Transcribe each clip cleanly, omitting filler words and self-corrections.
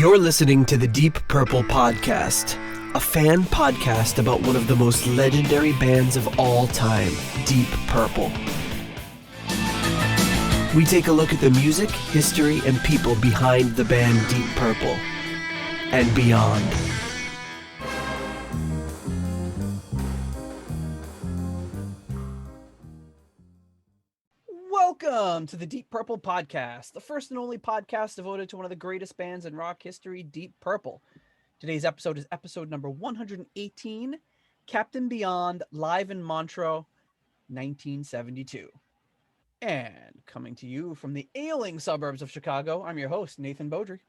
You're listening to the Deep Purple Podcast, a fan podcast about one of the most legendary bands of all time, Deep Purple. We take a look at the music, history, and people behind the band Deep Purple and beyond. Welcome to the Deep Purple Podcast, the first and only podcast devoted to one of the greatest bands in rock history, Deep Purple. Today's episode is episode number 118, Captain Beyond, live in Montreux, 1972. And coming to you from the ailing suburbs of Chicago, I'm your host, Nathan Beaudry.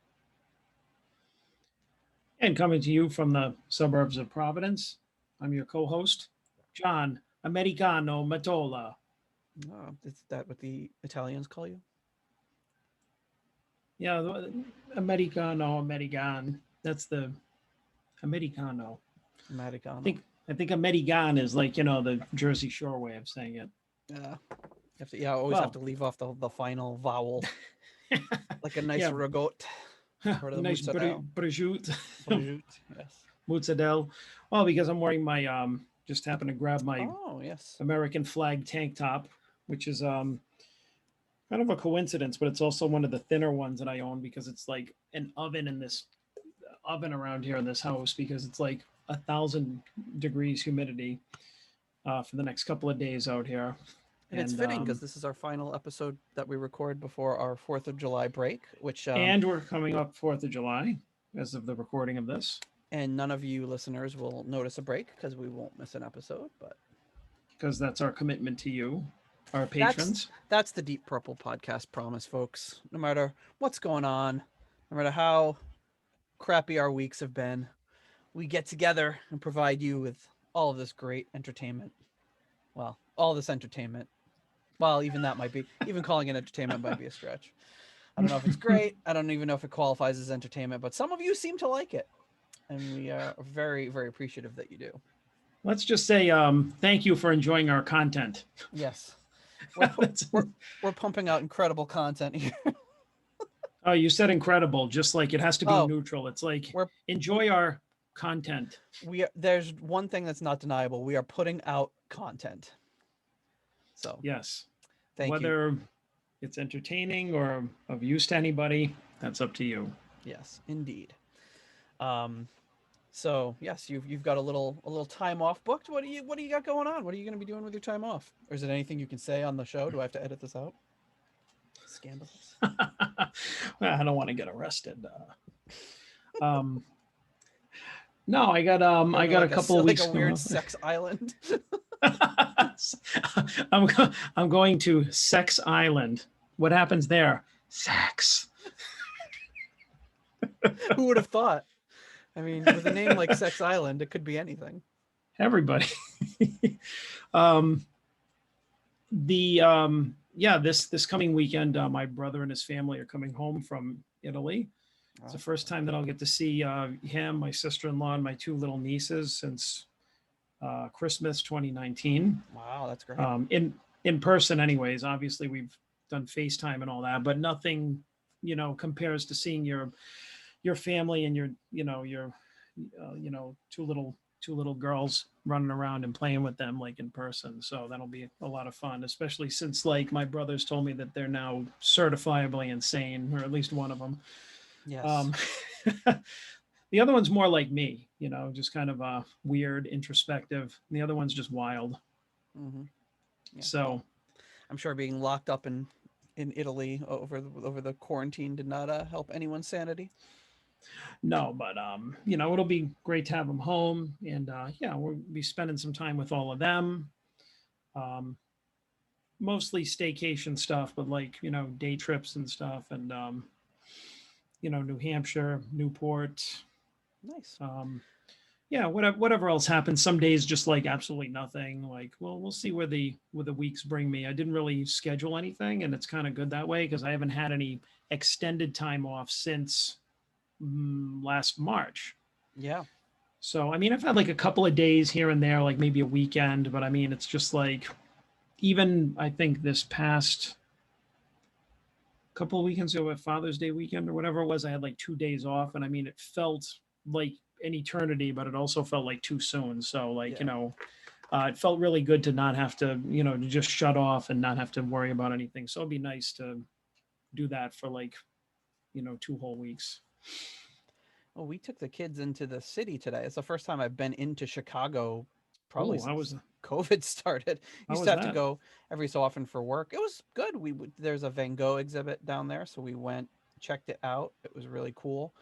And coming to you from the suburbs of Providence, I'm your co-host, John Americano Matola. Oh, is that what the Italians call you? Yeah, American. That's the Americano. Americano. I think American is like, the Jersey Shore way of saying it. I always have to leave off the final vowel, like a nice ragout. Nice prosciutto. Yes. Mozzarella. Well, because I'm wearing my just happened to grab my American flag tank top, which is kind of a coincidence, but it's also one of the thinner ones that I own because it's like an oven in this oven around here in this house because it's like 1,000 degrees humidity for the next couple of days out here. And it's fitting because this is our final episode that we record before our 4th of July break, which and we're coming up 4th of July as of the recording of this. And none of you listeners will notice a break because we won't miss an episode, but because that's our commitment to you, our patrons. That's the Deep Purple Podcast promise, folks. No matter what's going on, no matter how crappy our weeks have been, we get together and provide you with all of this great entertainment. Well, all this entertainment. Well, even calling it entertainment might be a stretch. I don't know if it's great. I don't even know if it qualifies as entertainment, but some of you seem to like it. And we are very, very appreciative that you do. Let's just say thank you for enjoying our content. Yes. We're pumping out incredible content here. Oh, you said incredible, just like it has to be neutral. It's like enjoy our content. There's one thing that's not deniable. We are putting out content. So yes. Thank you. Whether it's entertaining or of use to anybody, that's up to you. Yes, indeed. So yes, you've got a little time off booked. What do you got going on? What are you going to be doing with your time off? Or is it anything you can say on the show? Do I have to edit this out? Scandalous. Well, I don't want to get arrested. No, I got a couple of weeks. Like a weird sex island. I'm going to Sex Island. What happens there? Sex. Who would have thought? I mean, with a name like Sex Island, it could be anything. Everybody. This coming weekend, my brother and his family are coming home from Italy. It's the first time that I'll get to see him, my sister-in-law, and my two little nieces since Christmas 2019. Wow, that's great. In person, anyways. Obviously, we've done FaceTime and all that, but nothing, compares to seeing your family and your two little girls running around and playing with them like in person. So that'll be a lot of fun, especially since like my brothers told me that they're now certifiably insane, or at least one of them. Yes. The other one's more like me, just kind of weird, introspective. And the other one's just wild. Mm-hmm. Yeah. So I'm sure being locked up in Italy over the quarantine did not help anyone's sanity. No, but it'll be great to have them home, and we'll be spending some time with all of them. Mostly staycation stuff, but like day trips and stuff, and New Hampshire, Newport. Nice. Whatever else happens. Some days just like absolutely nothing. Like, well, we'll see where the weeks bring me. I didn't really schedule anything, and it's kind of good that way because I haven't had any extended time off since last March. Yeah. So, I mean, I've had like a couple of days here and there, like maybe a weekend, but I mean, it's just like, even I think this past couple of weekends ago, at Father's Day weekend or whatever it was, I had like 2 days off, and I mean, it felt like an eternity, but it also felt like too soon. So like, it felt really good to not have to, to just shut off and not have to worry about anything. So it'd be nice to do that for like, 2 whole weeks. Well, we took the kids into the city today. It's the first time I've been into Chicago probably since COVID started. Used to have to go every so often for work. It was good. There's a Van Gogh exhibit down there, so we went, checked it out. It was really cool.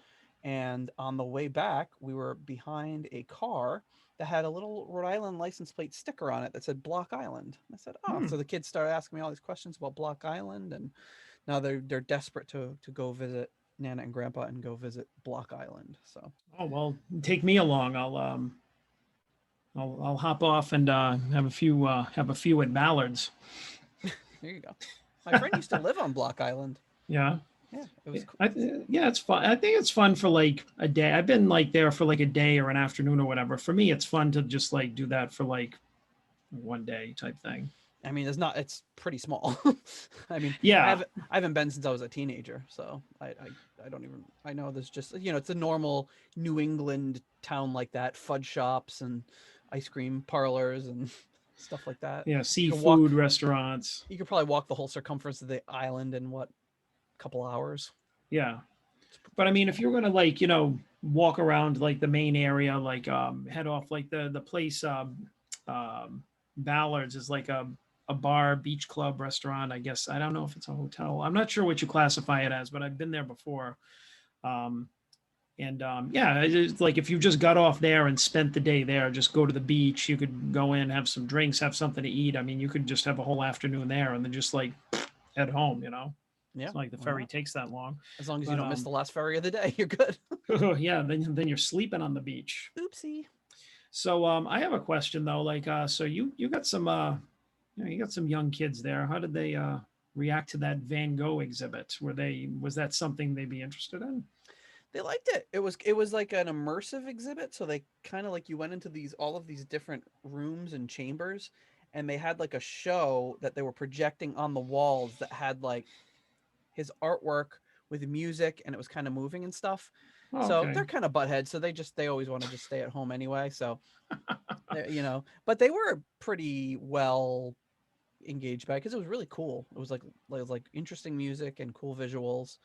And on the way back, we were behind a car that had a little Rhode Island license plate sticker on it that said Block Island. And I said, "Oh." So the kids started asking me all these questions about Block Island, and now they're desperate to go visit Nana and Grandpa and go visit Block Island. So well, take me along. I'll hop off and have a few at Ballard's. There you go. My friend used to live on Block Island. Yeah. Yeah, it was cool. It's fun. I think it's fun for like a day. I've been like there for like a day or an afternoon or whatever. For me, it's fun to just like do that for like one day type thing. I mean, it's pretty small. I mean, yeah, I haven't been since I was a teenager, so I don't even, I know there's just, it's a normal New England town like that, fudge shops and ice cream parlors and stuff like that. Yeah, seafood restaurants. You could probably walk the whole circumference of the island in what, couple hours. Yeah, but I mean, if you're gonna like walk around like the main area, like head off like the place Ballard's is like a bar, beach club, restaurant, I guess. I don't know if it's a hotel. I'm not sure what you classify it as, but I've been there before. Yeah, it's like if you just got off there and spent the day there, just go to the beach, you could go in, have some drinks, have something to eat. I mean, you could just have a whole afternoon there and then just like head home, Yeah, it's like the ferry takes that long. As long as you don't miss the last ferry of the day, you're good. Yeah, then you're sleeping on the beach. Oopsie. So I have a question though. Like, so you got some you got some young kids there. How did they react to that Van Gogh exhibit? Was that something they'd be interested in? They liked it. It was like an immersive exhibit. So they kind of like, you went into all of these different rooms and chambers, and they had like a show that they were projecting on the walls that had like his artwork with music, and it was kind of moving and stuff. Oh, so okay. They're kind of buttheads. So they always want to just stay at home anyway. So, but they were pretty well engaged by it because it was really cool. It was like interesting music and cool visuals.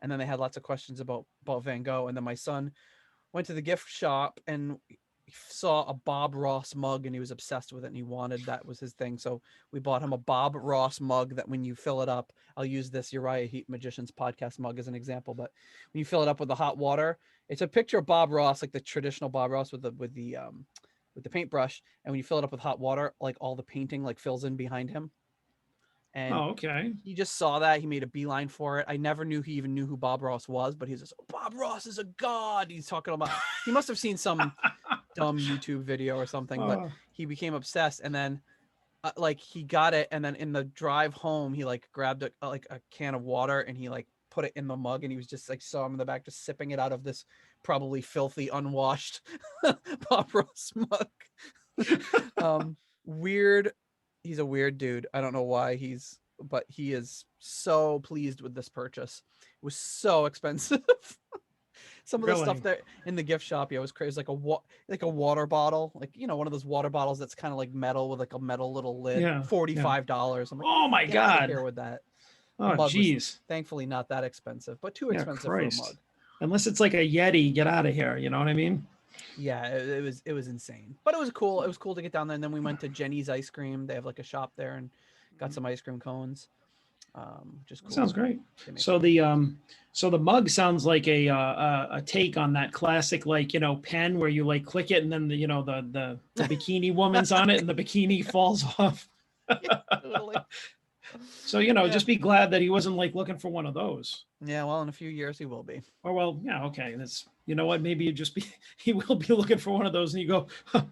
And then they had lots of questions about Van Gogh. And then my son went to the gift shop and saw a Bob Ross mug, and he was obsessed with it, and that was his thing. So we bought him a Bob Ross mug that when you fill it up, I'll use this Uriah Heep Magicians podcast mug as an example, but when you fill it up with the hot water, it's a picture of Bob Ross, like the traditional Bob Ross with the paintbrush, and when you fill it up with hot water, like all the painting like fills in behind him. And okay. He just saw that. He made a beeline for it. I never knew he even knew who Bob Ross was, but he's just, Bob Ross is a god. He's talking about, he must have seen some dumb YouTube video or something, but he became obsessed. And then like he got it. And then in the drive home, he like grabbed a can of water, and he like put it in the mug, and he was just like, saw him in the back, just sipping it out of this probably filthy, unwashed Bob Ross mug. Weird. He's a weird dude. I don't know why but he is so pleased with this purchase. It was so expensive. Some of the stuff there in the gift shop, was crazy. Like a water bottle, like, one of those water bottles that's kind of like metal with like a metal little lid. Yeah, $45. I'm like, oh my god, here with that. Oh jeez. Thankfully not that expensive, but too expensive for a mug. Unless it's like a Yeti, get out of here. You know what I mean? Yeah, it was insane, but it was cool. It was cool to get down there. And then we went to Jenny's Ice Cream. They have like a shop there, and got some ice cream cones. Just cool. Sounds great. So the mug sounds like a take on that classic, like, pen where you like click it and then the bikini woman's on it and the bikini falls off. Yeah, totally. So, just be glad that he wasn't like looking for one of those. Yeah, well, in a few years he will be. Or well, yeah, okay. That's, you know what? Maybe he will be looking for one of those, and you go, oh,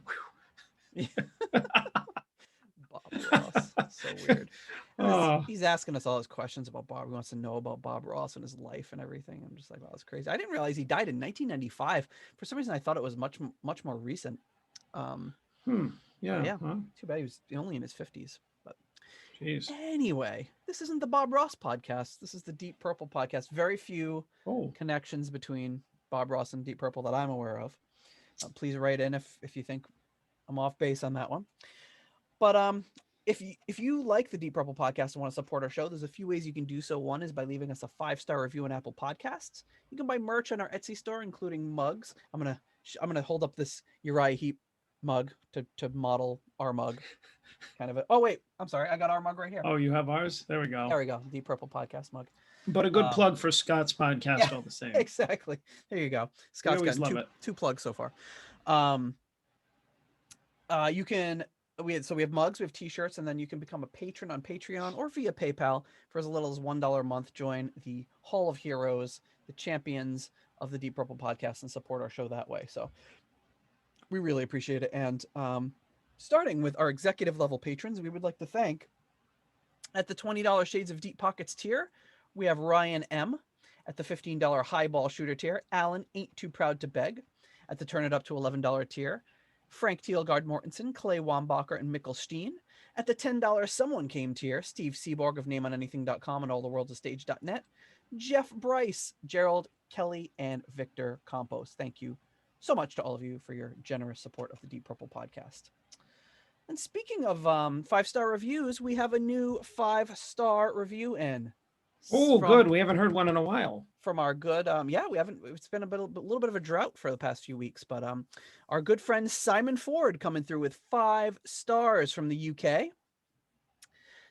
Bob Ross, so weird. He's asking us all his questions about Bob. He wants to know about Bob Ross and his life and everything. I'm just like, wow, that's crazy. I didn't realize he died in 1995. For some reason, I thought it was much more recent. Yeah. Huh? Too bad he was only in his 50s. But jeez. Anyway, this isn't the Bob Ross podcast. This is the Deep Purple podcast. Very few connections between Bob Ross and Deep Purple that I'm aware of. Please write in if you think I'm off base on that one. But if you like the Deep Purple podcast and want to support our show, there's a few ways you can do so. One is by leaving us a 5-star review on Apple Podcasts. You can buy merch on our Etsy store, including mugs. I'm gonna hold up this Uriah Heep mug to model our mug. Kind of it. Oh wait, I'm sorry. I got our mug right here. Oh, you have ours? There we go. There we go. Deep Purple podcast mug. But a good plug for Scott's podcast, all the same. Exactly. There you go. Scott's got two plugs so far. We have mugs, we have t-shirts, and then you can become a patron on Patreon or via PayPal for as little as $1 a month. Join the Hall of Heroes, the champions of the Deep Purple podcast, and support our show that way. So we really appreciate it. And starting with our executive level patrons, we would like to thank, at the $20 Shades of Deep Pockets tier, we have Ryan M. At the $15 Highball Shooter tier, Alan Ain't Too Proud to Beg. At the Turn It Up to $11 tier, Frank Thielgard Mortensen, Clay Wambacher, and Mikkel Steen. At the $10 Someone Came tier, Steve Seaborg of NameOnAnything.com and AllTheWorldSAstage.net, Jeff Bryce, Gerald Kelly, and Victor Campos. Thank you so much to all of you for your generous support of the Deep Purple podcast. And speaking of 5-star reviews, we have a new 5-star review in. Oh, good. We haven't heard one in a while. From our good, we haven't. It's been a little bit of a drought for the past few weeks, but our good friend Simon Ford coming through with 5 stars from the UK.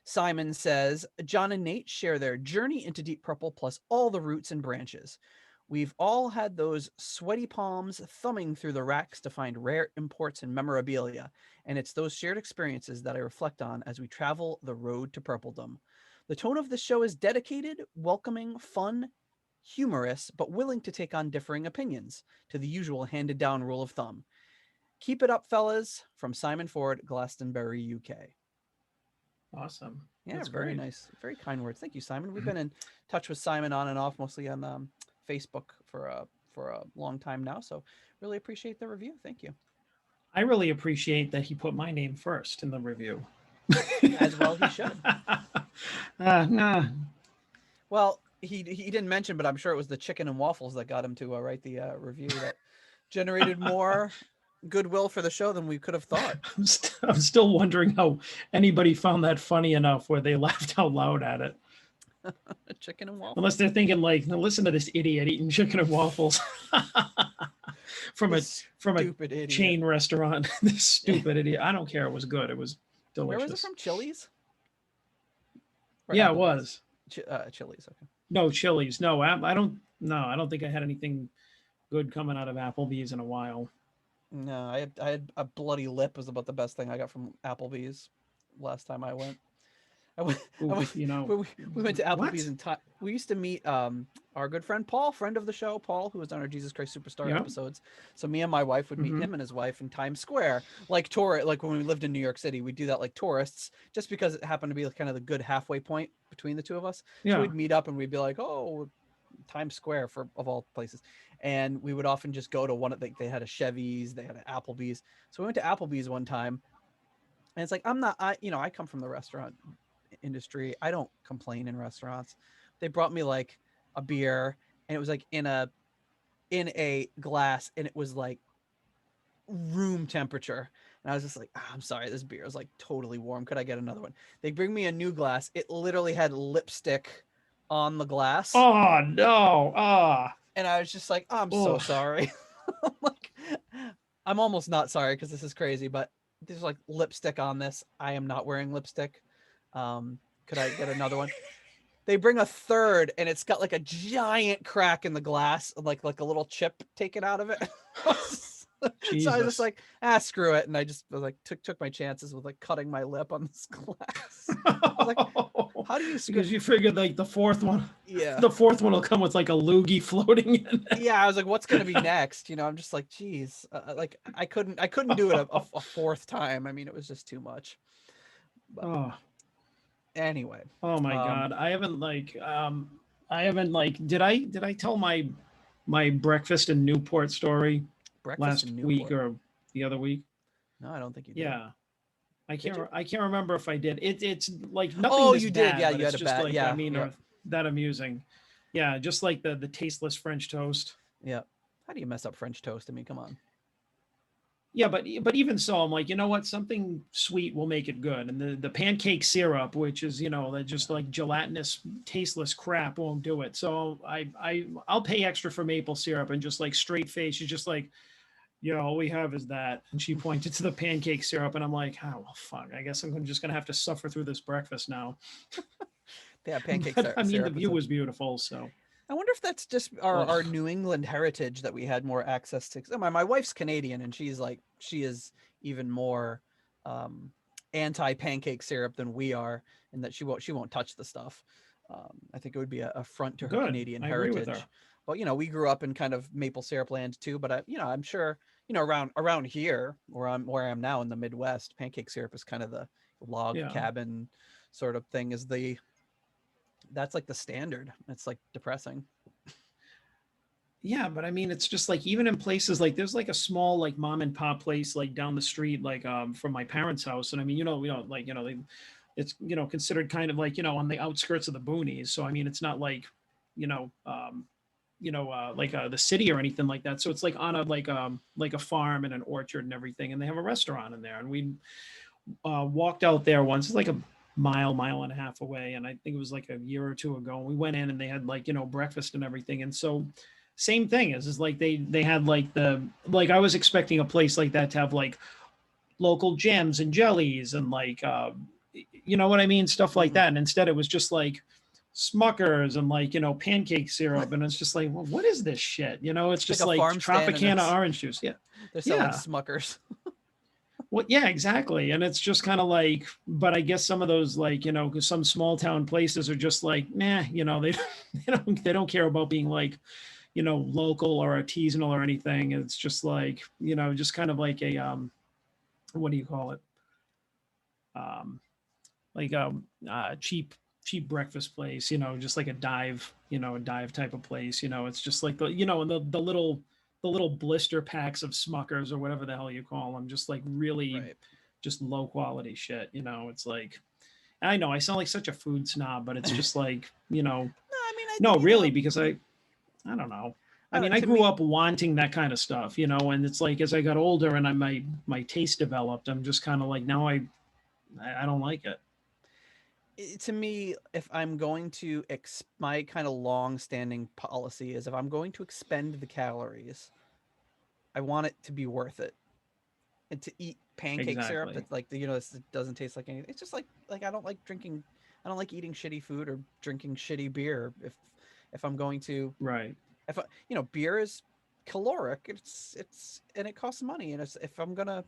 Simon says, John and Nate share their journey into Deep Purple plus all the roots and branches. We've all had those sweaty palms thumbing through the racks to find rare imports and memorabilia, and it's those shared experiences that I reflect on as we travel the road to purpledom. The tone of the show is dedicated, welcoming, fun, humorous, but willing to take on differing opinions, to the usual handed down rule of thumb. Keep it up, fellas. From Simon Ford, Glastonbury, UK. Awesome. Yeah, that's very great. Nice. Very kind words. Thank you, Simon. We've been in touch with Simon on and off, mostly on Facebook for a long time now. So really appreciate the review. Thank you. I really appreciate that he put my name first in the review. As well he should. Nah. Well, he didn't mention, but I'm sure it was the chicken and waffles that got him to write the review that generated more goodwill for the show than we could have thought. I'm still wondering how anybody found that funny enough where they laughed out loud at it. Chicken and waffles. Unless they're thinking like, now listen to this idiot eating chicken and waffles from a chain restaurant. This stupid idiot. I don't care. It was good. It was delicious. Where was it from? Chili's? Yeah, it was. Chili's. Okay. No, Chili's. No, I don't think I had anything good coming out of Applebee's in a while. No, I had a bloody lip was about the best thing I got from Applebee's last time I went. We went to Applebee's and we used to meet our good friend Paul, friend of the show, Paul, who was on our Jesus Christ Superstar episodes. So me and my wife would meet him and his wife in Times Square, like when we lived in New York City. We'd do that like tourists, just because it happened to be kind of the good halfway point between the two of us. Yeah. So we'd meet up and we'd be like, oh, Times Square of all places. And we would often just go to one of they had a Chevy's, they had an Applebee's. So we went to Applebee's one time, and it's like, I come from the restaurant industry. I don't complain in restaurants. They brought me like a beer, and it was like in a glass, and it was like room temperature. And I was just like, I'm sorry, this beer is like totally warm. Could I get another one? They bring me a new glass. It literally had lipstick on the glass. Oh no. And I was just like, I'm so sorry. I'm almost not sorry because this is crazy, but there's like lipstick on this. I am not wearing lipstick. Could I get another one? They bring a third, and it's got like a giant crack in the glass, like a little chip taken out of it. So I was just like, screw it. And I just was like, took my chances with like cutting my lip on this glass. I was like, how do you because you figured like the fourth one will come with like a loogie floating in it. Yeah, I was like, what's gonna be next? I'm just like, geez, like I couldn't do it a fourth time. I mean, it was just too much. But, anyway. Oh my god, I haven't did I tell my breakfast in Newport story last week or the other week? No, I don't think you did. Yeah, I can't remember if I did. It's like nothing. Oh, this you bad, did. Yeah, but you it's had a just bad. like, Yeah, I mean, yeah. or that amusing. Yeah, just like the tasteless French toast. Yeah. How do you mess up French toast? I mean, come on. Yeah, but even so, I'm like, you know what? Something sweet will make it good. And the pancake syrup, which is, you know, that just like gelatinous, tasteless crap, won't do it. So I'll pay extra for maple syrup, and just like straight face, she's just like, yeah, all we have is that. And she pointed to the pancake syrup, and I'm like, oh well, fuck. I guess I'm just gonna have to suffer through this breakfast now. Yeah, pancake But, I mean, the syrup. view was beautiful, so. I wonder if that's just our New England heritage that we had more access to. My wife's Canadian, and she is even more anti pancake syrup than we are, in that she won't touch the stuff. I think it would be a affront to her Good. Canadian I agree with heritage. her. But we grew up in kind of maple syrup land too. But I'm sure around here where I am now in the Midwest, pancake syrup is kind of the log cabin sort of thing. That's like the standard. It's like depressing. Yeah, but I mean, it's just like, even in places like, there's like a small like mom and pop place like down the street, like from my parents' house, and I mean, we don't like, it's considered kind of like, on the outskirts of the boonies. So I mean, it's not like, you know like the city or anything like that. So it's like on a farm and an orchard and everything, and they have a restaurant in there, and we walked out there once. It's like a mile and a half away, and I think it was like a year or two ago. And we went in, and they had like breakfast and everything, and so same thing is like they had like I was expecting a place like that to have like local jams and jellies and like you know what I mean, stuff like that, and instead it was just like Smuckers and like pancake syrup, and it's just like, well, what is this shit? It's just like Tropicana orange juice. Yeah, they're selling Smuckers. Well, yeah, exactly. And it's just kind of like, but I guess some of those, like, because some small town places are just like, nah, they don't care about being like, local or artisanal or anything. It's just like, just kind of like a what do you call it? Like a cheap breakfast place, just like a dive, a dive type of place. It's just like the little blister packs of Smuckers or whatever the hell you call them, just like really just low quality shit. It's like, I know I sound like such a food snob, but it's just like, no, really, because I don't know. I mean, I grew up wanting that kind of stuff, and it's like, as I got older and my taste developed, I'm just kind of like, now I don't like it. To me, if I'm going to my kind of long-standing policy is, if I'm going to expend the calories, I want it to be worth it. And to eat pancake syrup that's like it doesn't taste like anything. It's just like I don't like eating shitty food or drinking shitty beer if I'm going to. Right. If beer is caloric, it's and it costs money, and if I'm gonna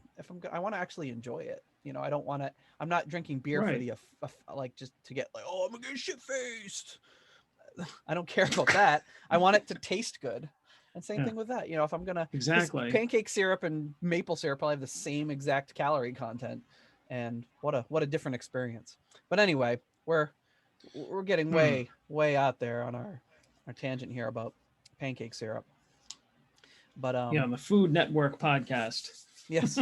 I want to actually enjoy it. I don't want to. I'm not drinking beer for the like just to get like, oh, I'm gonna get shit faced. I don't care about that. I want it to taste good. And same thing with that. If I'm gonna pancake syrup and maple syrup probably have the same exact calorie content, and what a different experience. But anyway, we're getting way out there on our tangent here about pancake syrup. But on the Food Network podcast. Yes.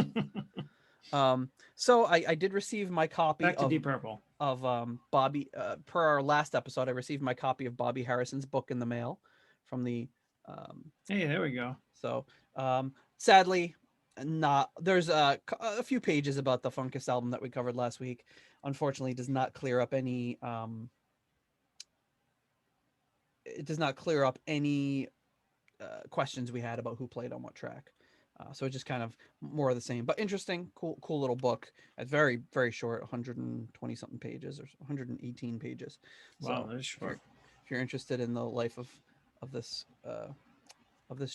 So I did receive my copy Back to Deep Purple of Bobby. Per our last episode, I received my copy of Bobby Harrison's book in the mail from the. Hey, there we go. So sadly, there's a few pages about the Funkus album that we covered last week. Unfortunately, does not clear up any. It does not clear up any questions we had about who played on what track. So it's just kind of more of the same, but interesting, cool little book. It's very, very short, 120 something pages or 118 pages. Wow, that's short. If you're interested in the life of this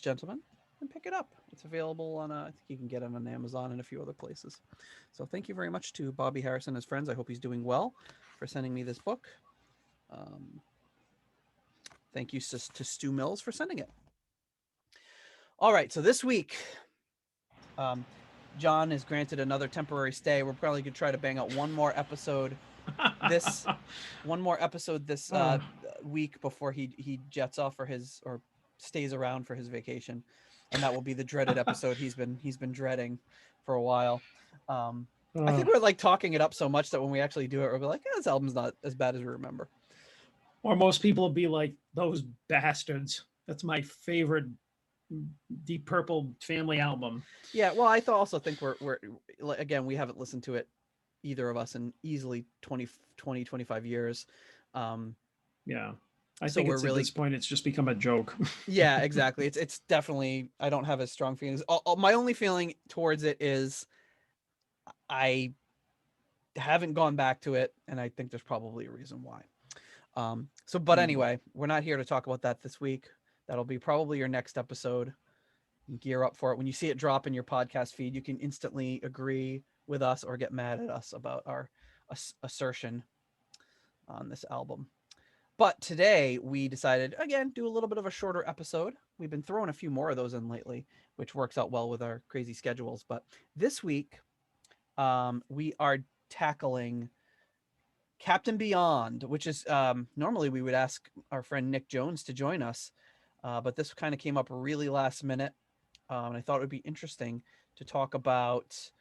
gentleman, then pick it up. It's available on I think you can get it on Amazon and a few other places. So thank you very much to Bobby Harrison and his friends. I hope he's doing well for sending me this book. Thank you to Stu Mills for sending it. All right, so this week, John is granted another temporary stay. We're probably going to try to bang out one more episode this week before he jets off or stays around for his vacation, and that will be the dreaded episode he's been dreading for a while. I think we're like talking it up so much that when we actually do it, we'll be like, this album's not as bad as we remember. Or most people will be like, those bastards. That's my favorite Deep Purple family album. Yeah, well, I also think we're again, we haven't listened to it, either of us, in easily 20, 25 years. Yeah. I think it's, really, at this point, it's just become a joke. Yeah, exactly. It's definitely, I don't have as strong feelings. My only feeling towards it is I haven't gone back to it, and I think there's probably a reason why. But anyway, we're not here to talk about that this week. That'll be probably your next episode. Gear up for it. When you see it drop in your podcast feed, you can instantly agree with us or get mad at us about our assertion on this album. But today we decided, again, do a little bit of a shorter episode. We've been throwing a few more of those in lately, which works out well with our crazy schedules. But this week, we are tackling Captain Beyond, which is normally we would ask our friend Nick Jones to join us. But this kind of came up really last minute. And I thought it would be interesting to talk about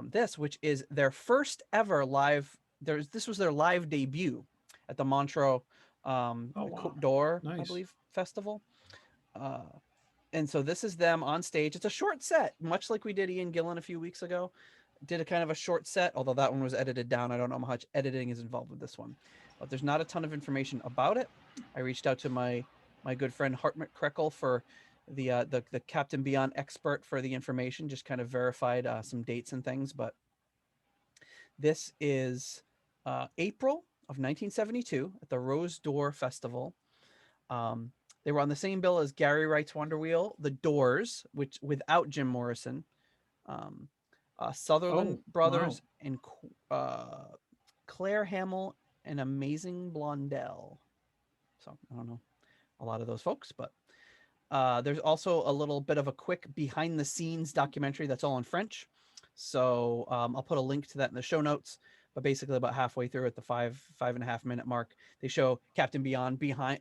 this, which is their first ever live. This was their live debut at the Montreux Côte d'Or, nice. I believe, festival. And so this is them on stage. It's a short set, much like we did Ian Gillan a few weeks ago. Did a kind of a short set, although that one was edited down. I don't know how much editing is involved with this one, but there's not a ton of information about it. I reached out to my good friend Hartmut Krekel for the Captain Beyond expert for the information, just kind of verified some dates and things. But this is April of 1972 at the Rose d'Or Festival. They were on the same bill as Gary Wright's Wonder Wheel, The Doors, which without Jim Morrison, Sutherland Brothers, and Claire Hamill and Amazing Blondell. So I don't know a lot of those folks, but there's also a little bit of a quick behind the scenes documentary that's all in French. So I'll put a link to that in the show notes. But basically, about halfway through at the 5.5 minute mark, they show Captain Beyond behind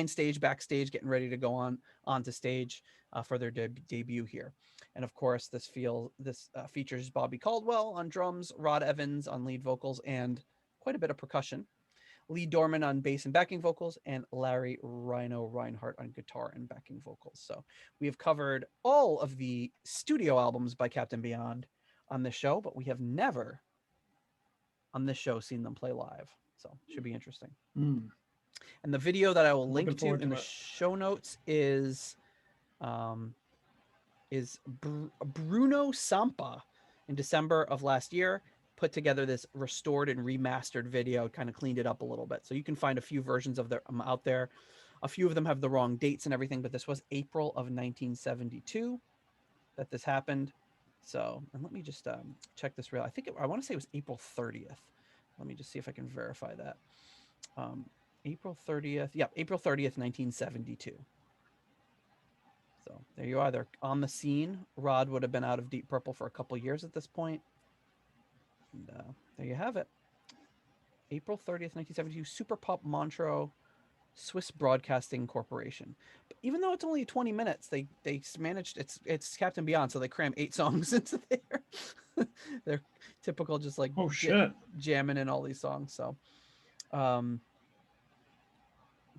stage, backstage, getting ready to go onto stage for their debut here. And of course, this features Bobby Caldwell on drums, Rod Evans on lead vocals, and quite a bit of percussion. Lee Dorman on bass and backing vocals, and Larry Rhino Reinhardt on guitar and backing vocals. So we have covered all of the studio albums by Captain Beyond on this show, but we have never on this show seen them play live. So it should be interesting. And the video that I will link to in the show notes is Bruno Sampa in December of last year. Put together this restored and remastered video, kind of cleaned it up a little bit. So you can find a few versions of them out there. A few of them have the wrong dates and everything, but this was April of 1972 that this happened. So, and let me just check this real. I want to say it was April 30th. Let me just see if I can verify that. April 30th. Yeah, April 30th, 1972. So there you are. They're on the scene. Rod would have been out of Deep Purple for a couple years at this point. And there you have it. April 30th, 1972, Super Pop Montreux, Swiss Broadcasting Corporation. But even though it's only 20 minutes, they managed, it's Captain Beyond, so they cram 8 songs into there. They're typical, just like jamming in all these songs. So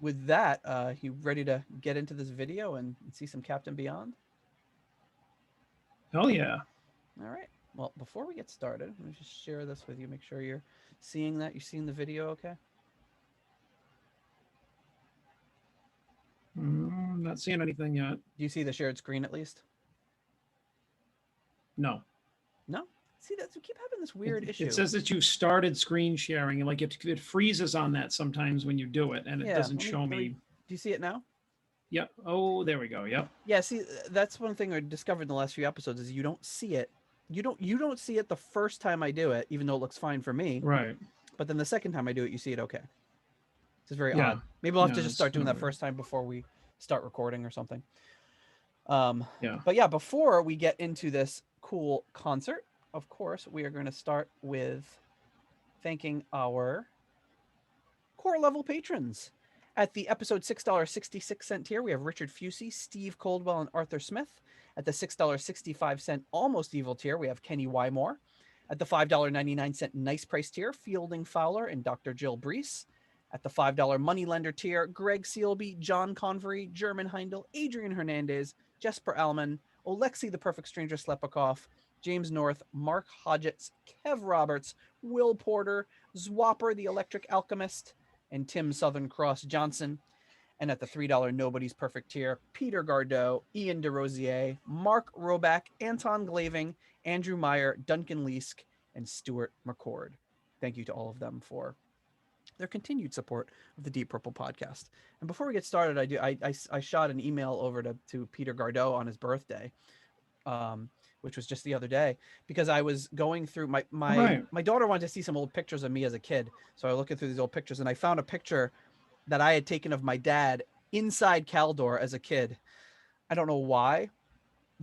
with that, you ready to get into this video and see some Captain Beyond? Hell yeah. All right. Well, before we get started, let me just share this with you. Make sure you're seeing that. You're seeing the video okay? I'm not seeing anything yet. Do you see the shared screen at least? No. No? See, we keep having this weird issue. It says that you've started screen sharing, and like it freezes on that sometimes when you do it, and it doesn't show me. Do you see it now? Yep. Oh, there we go. Yep. Yeah, see, that's one thing I discovered in the last few episodes is you don't see it. You don't see it the first time I do it, even though it looks fine for me. Right. But then the second time I do it, you see it okay. It's very odd. Maybe we'll have to just start doing that first time before we start recording or something. But yeah, before we get into this cool concert, of course, we are going to start with thanking our core level patrons. At the episode $6.66 tier, we have Richard Fusey, Steve Coldwell, and Arthur Smith. At the $6.65 almost evil tier, we have Kenny Wymore. At the $5.99 nice price tier, Fielding Fowler and Dr. Jill Brees. At the $5 moneylender tier, Greg Sealby, John Convery, German Heindel, Adrian Hernandez, Jesper Alman, Alexei the Perfect Stranger Slepikoff, James North, Mark Hodgetts, Kev Roberts, Will Porter, Zwapper the Electric Alchemist, and Tim Southern Cross Johnson. And at the $3 Nobody's Perfect tier, Peter Gardeau, Ian DeRosier, Mark Roback, Anton Glaving, Andrew Meyer, Duncan Leask, and Stuart McCord. Thank you to all of them for their continued support of the Deep Purple podcast. And before we get started, I shot an email over to Peter Gardeau on his birthday, which was just the other day, because I was going through my daughter wanted to see some old pictures of me as a kid. So I was looking through these old pictures and I found a picture that I had taken of my dad inside Caldor as a kid. I don't know why,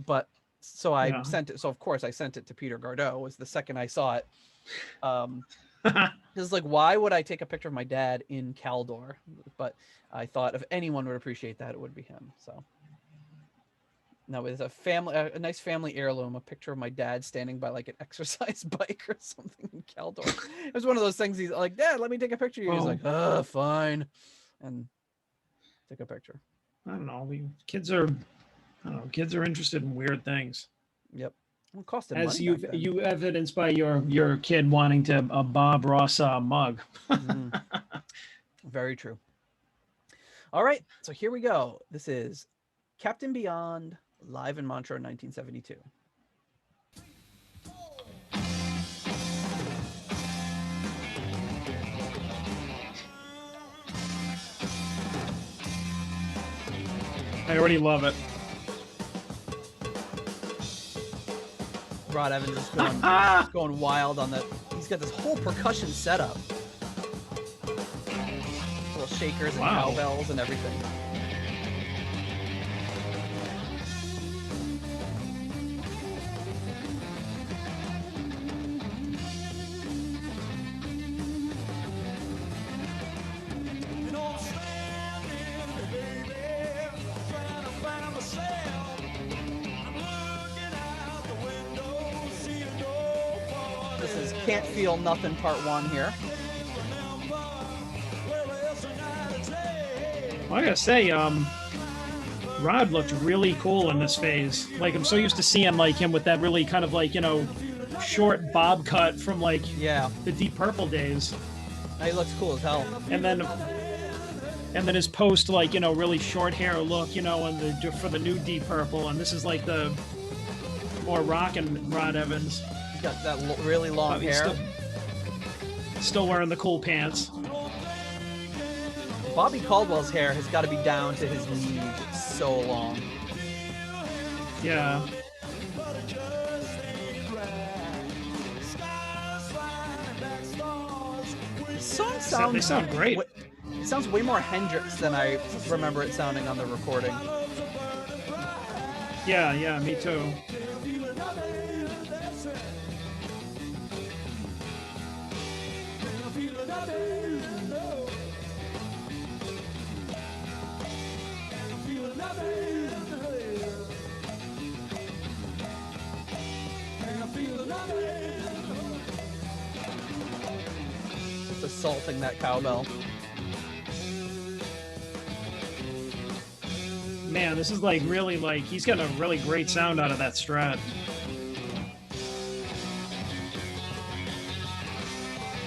but so I sent it. So of course I sent it to Peter Gardeau. Was the second I saw it. This is like, why would I take a picture of my dad in Caldor? But I thought if anyone would appreciate that, it would be him. So no, it's a nice family heirloom, a picture of my dad standing by like an exercise bike or something in Caldor. It was one of those things. He's like, Dad, let me take a picture of you. He's like, fine. And took a picture. I don't know. Kids are interested in weird things. Yep. Well, it costed as money you evidenced by your kid wanting to a Bob Ross mug. Very true. All right, so here we go. This is Captain Beyond live in Montreux, 1972. I already love it. Rod Evans is going wild on the. He's got this whole percussion setup. Little shakers and cowbells and everything. Can't Feel Nothing Part 1 here. Well, I gotta say, Rod looked really cool in this phase. Like, I'm so used to seeing like him with that really kind of like, short bob cut from like the Deep Purple days. He looks cool as hell. And then his post like, really short hair look, for the new Deep Purple, and this is like the more rockin' Rod Evans. He's got that really long hair. Still wearing the cool pants. Bobby Caldwell's hair has got to be down to his knees. It's so long. Yeah. They sound great. It sounds way more Hendrix than I remember it sounding on the recording. Yeah, me too. Just assaulting that cowbell. Man, this is like really like he's getting a really great sound out of that Strat.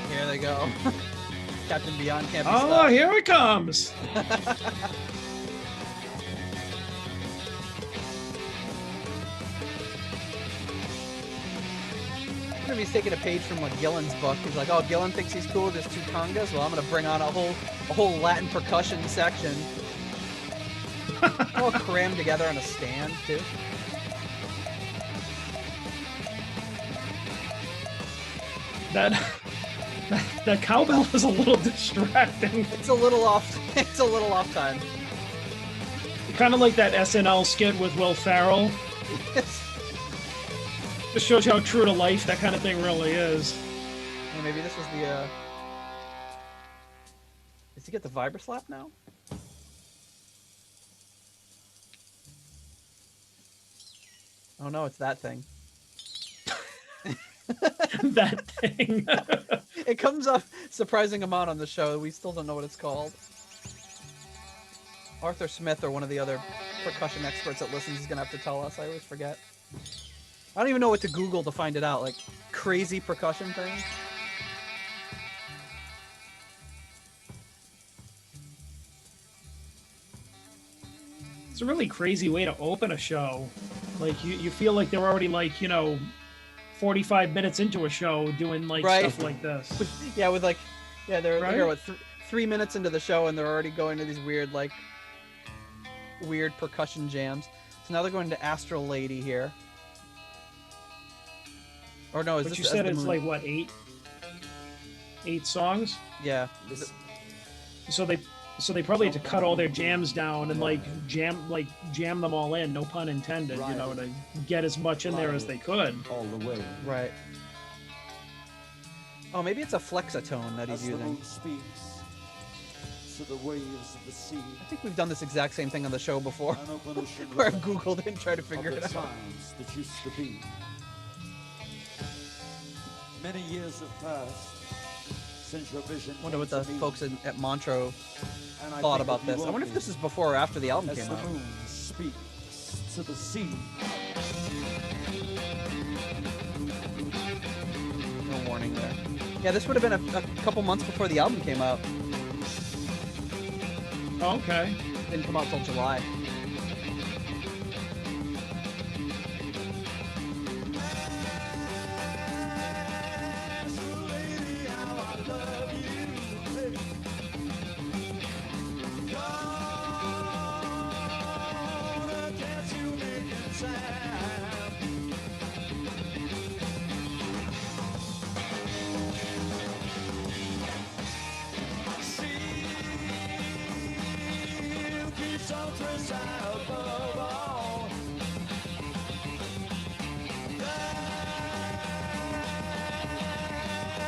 Here they go. Captain Beyond can't be stopped. Oh, here it comes. He's taking a page from like Gillan's book. He's like, oh, Gillan thinks he's cool with his 2 congas. Well, I'm gonna bring on a whole Latin percussion section. All crammed together on a stand too. That cowbell is a little distracting. It's a little off. It's a little off time. Kind of like that SNL skit with Will Ferrell. Just shows you how true to life that kind of thing really is. Yeah, maybe this was the. Does he get the vibra-slap now? Oh no, it's that thing. That thing. It comes up surprising amount on the show. We still don't know what it's called. Arthur Smith, or one of the other percussion experts that listens, is gonna have to tell us. I always forget. I don't even know what to Google to find it out. Like crazy percussion things. It's a really crazy way to open a show. Like you feel like they're already like, 45 minutes into a show doing like stuff like this. They're right? Here, what, 3 minutes into the show and they're already going to these weird percussion jams. So now they're going to Astral Lady here. Or no, but you said it's like what, eight songs? Yeah. So they probably had to cut all their jams down and jam them all in, no pun intended, to get as much in there as they could. All the way. Right. Oh, maybe it's a flexatone that he's using. Speaks to the waves of the sea. I think we've done this exact same thing on the show before, where I've Googled it and tried to figure it out. Times that used to be. Many years have passed since your vision. I wonder what the folks at Montreux thought about this. I wonder if this is before or after the album came out. As the moon speaks to the sea. No warning there. Yeah, this would have been a couple months before the album came out. Oh, okay. Didn't come out till July.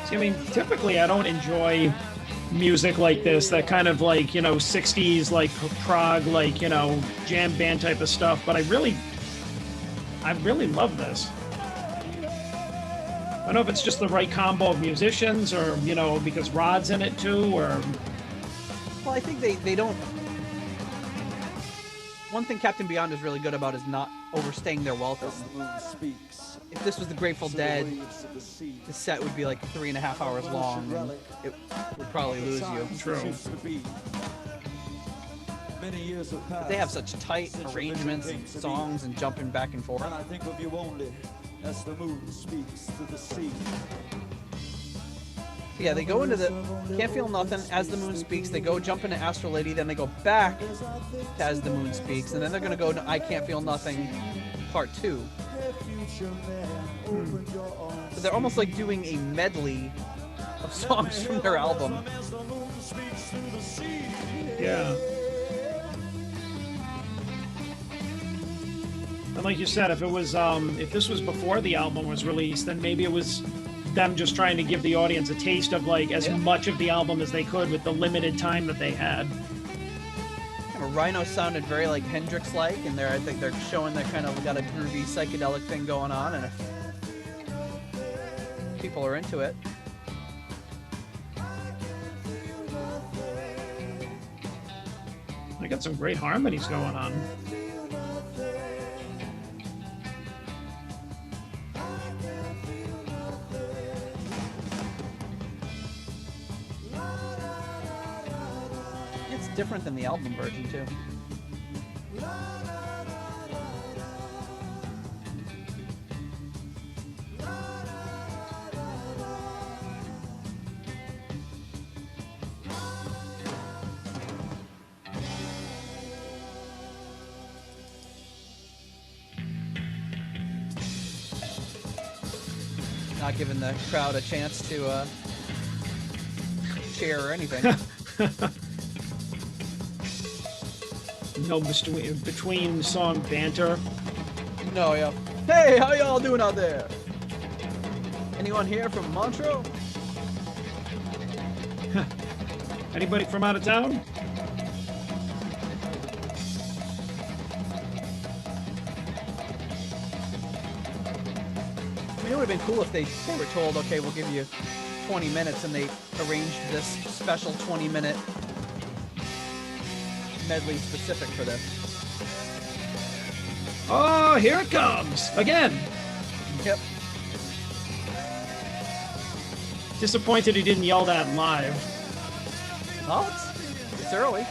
See, I mean, typically I don't enjoy music like this, that kind of 60s, prog, jam band type of stuff, but I really love this. I don't know if it's just the right combo of musicians or, because Rod's in it too, or... Well, I think they don't... One thing Captain Beyond is really good about is not overstaying their welcome. If this was the Grateful Dead, the set would be like 3.5 hours long, and it would probably lose you. True. But they have such tight arrangements and songs and jumping back and forth. And I think of you only as the moon speaks to the sea. So yeah, they go into the Can't Feel Nothing, As the Moon Speaks. They go jump into Astral Lady, then they go back to As the Moon Speaks, and then they're going to go to I Can't Feel Nothing Part 2. So they're almost like doing a medley of songs from their album. Yeah. And like you said, if this was before the album was released, then maybe it was them just trying to give the audience a taste of as much of the album as they could with the limited time that they had. Rhino sounded very like Hendrix-like, and I think they're showing they kind of got a groovy psychedelic thing going on, and if people are into it. They got some great harmonies going on. Different than the album version too. Not giving the crowd a chance to cheer or anything. No between song banter. No, yeah. Hey, how y'all doing out there? Anyone here from Montreux? Anybody from out of town? it would have been cool if they were told, okay, we'll give you 20 minutes, and they arranged this special 20-minute medley specific for this. Oh, here it comes again. Yep. Disappointed he didn't yell that live. Oh, it's early.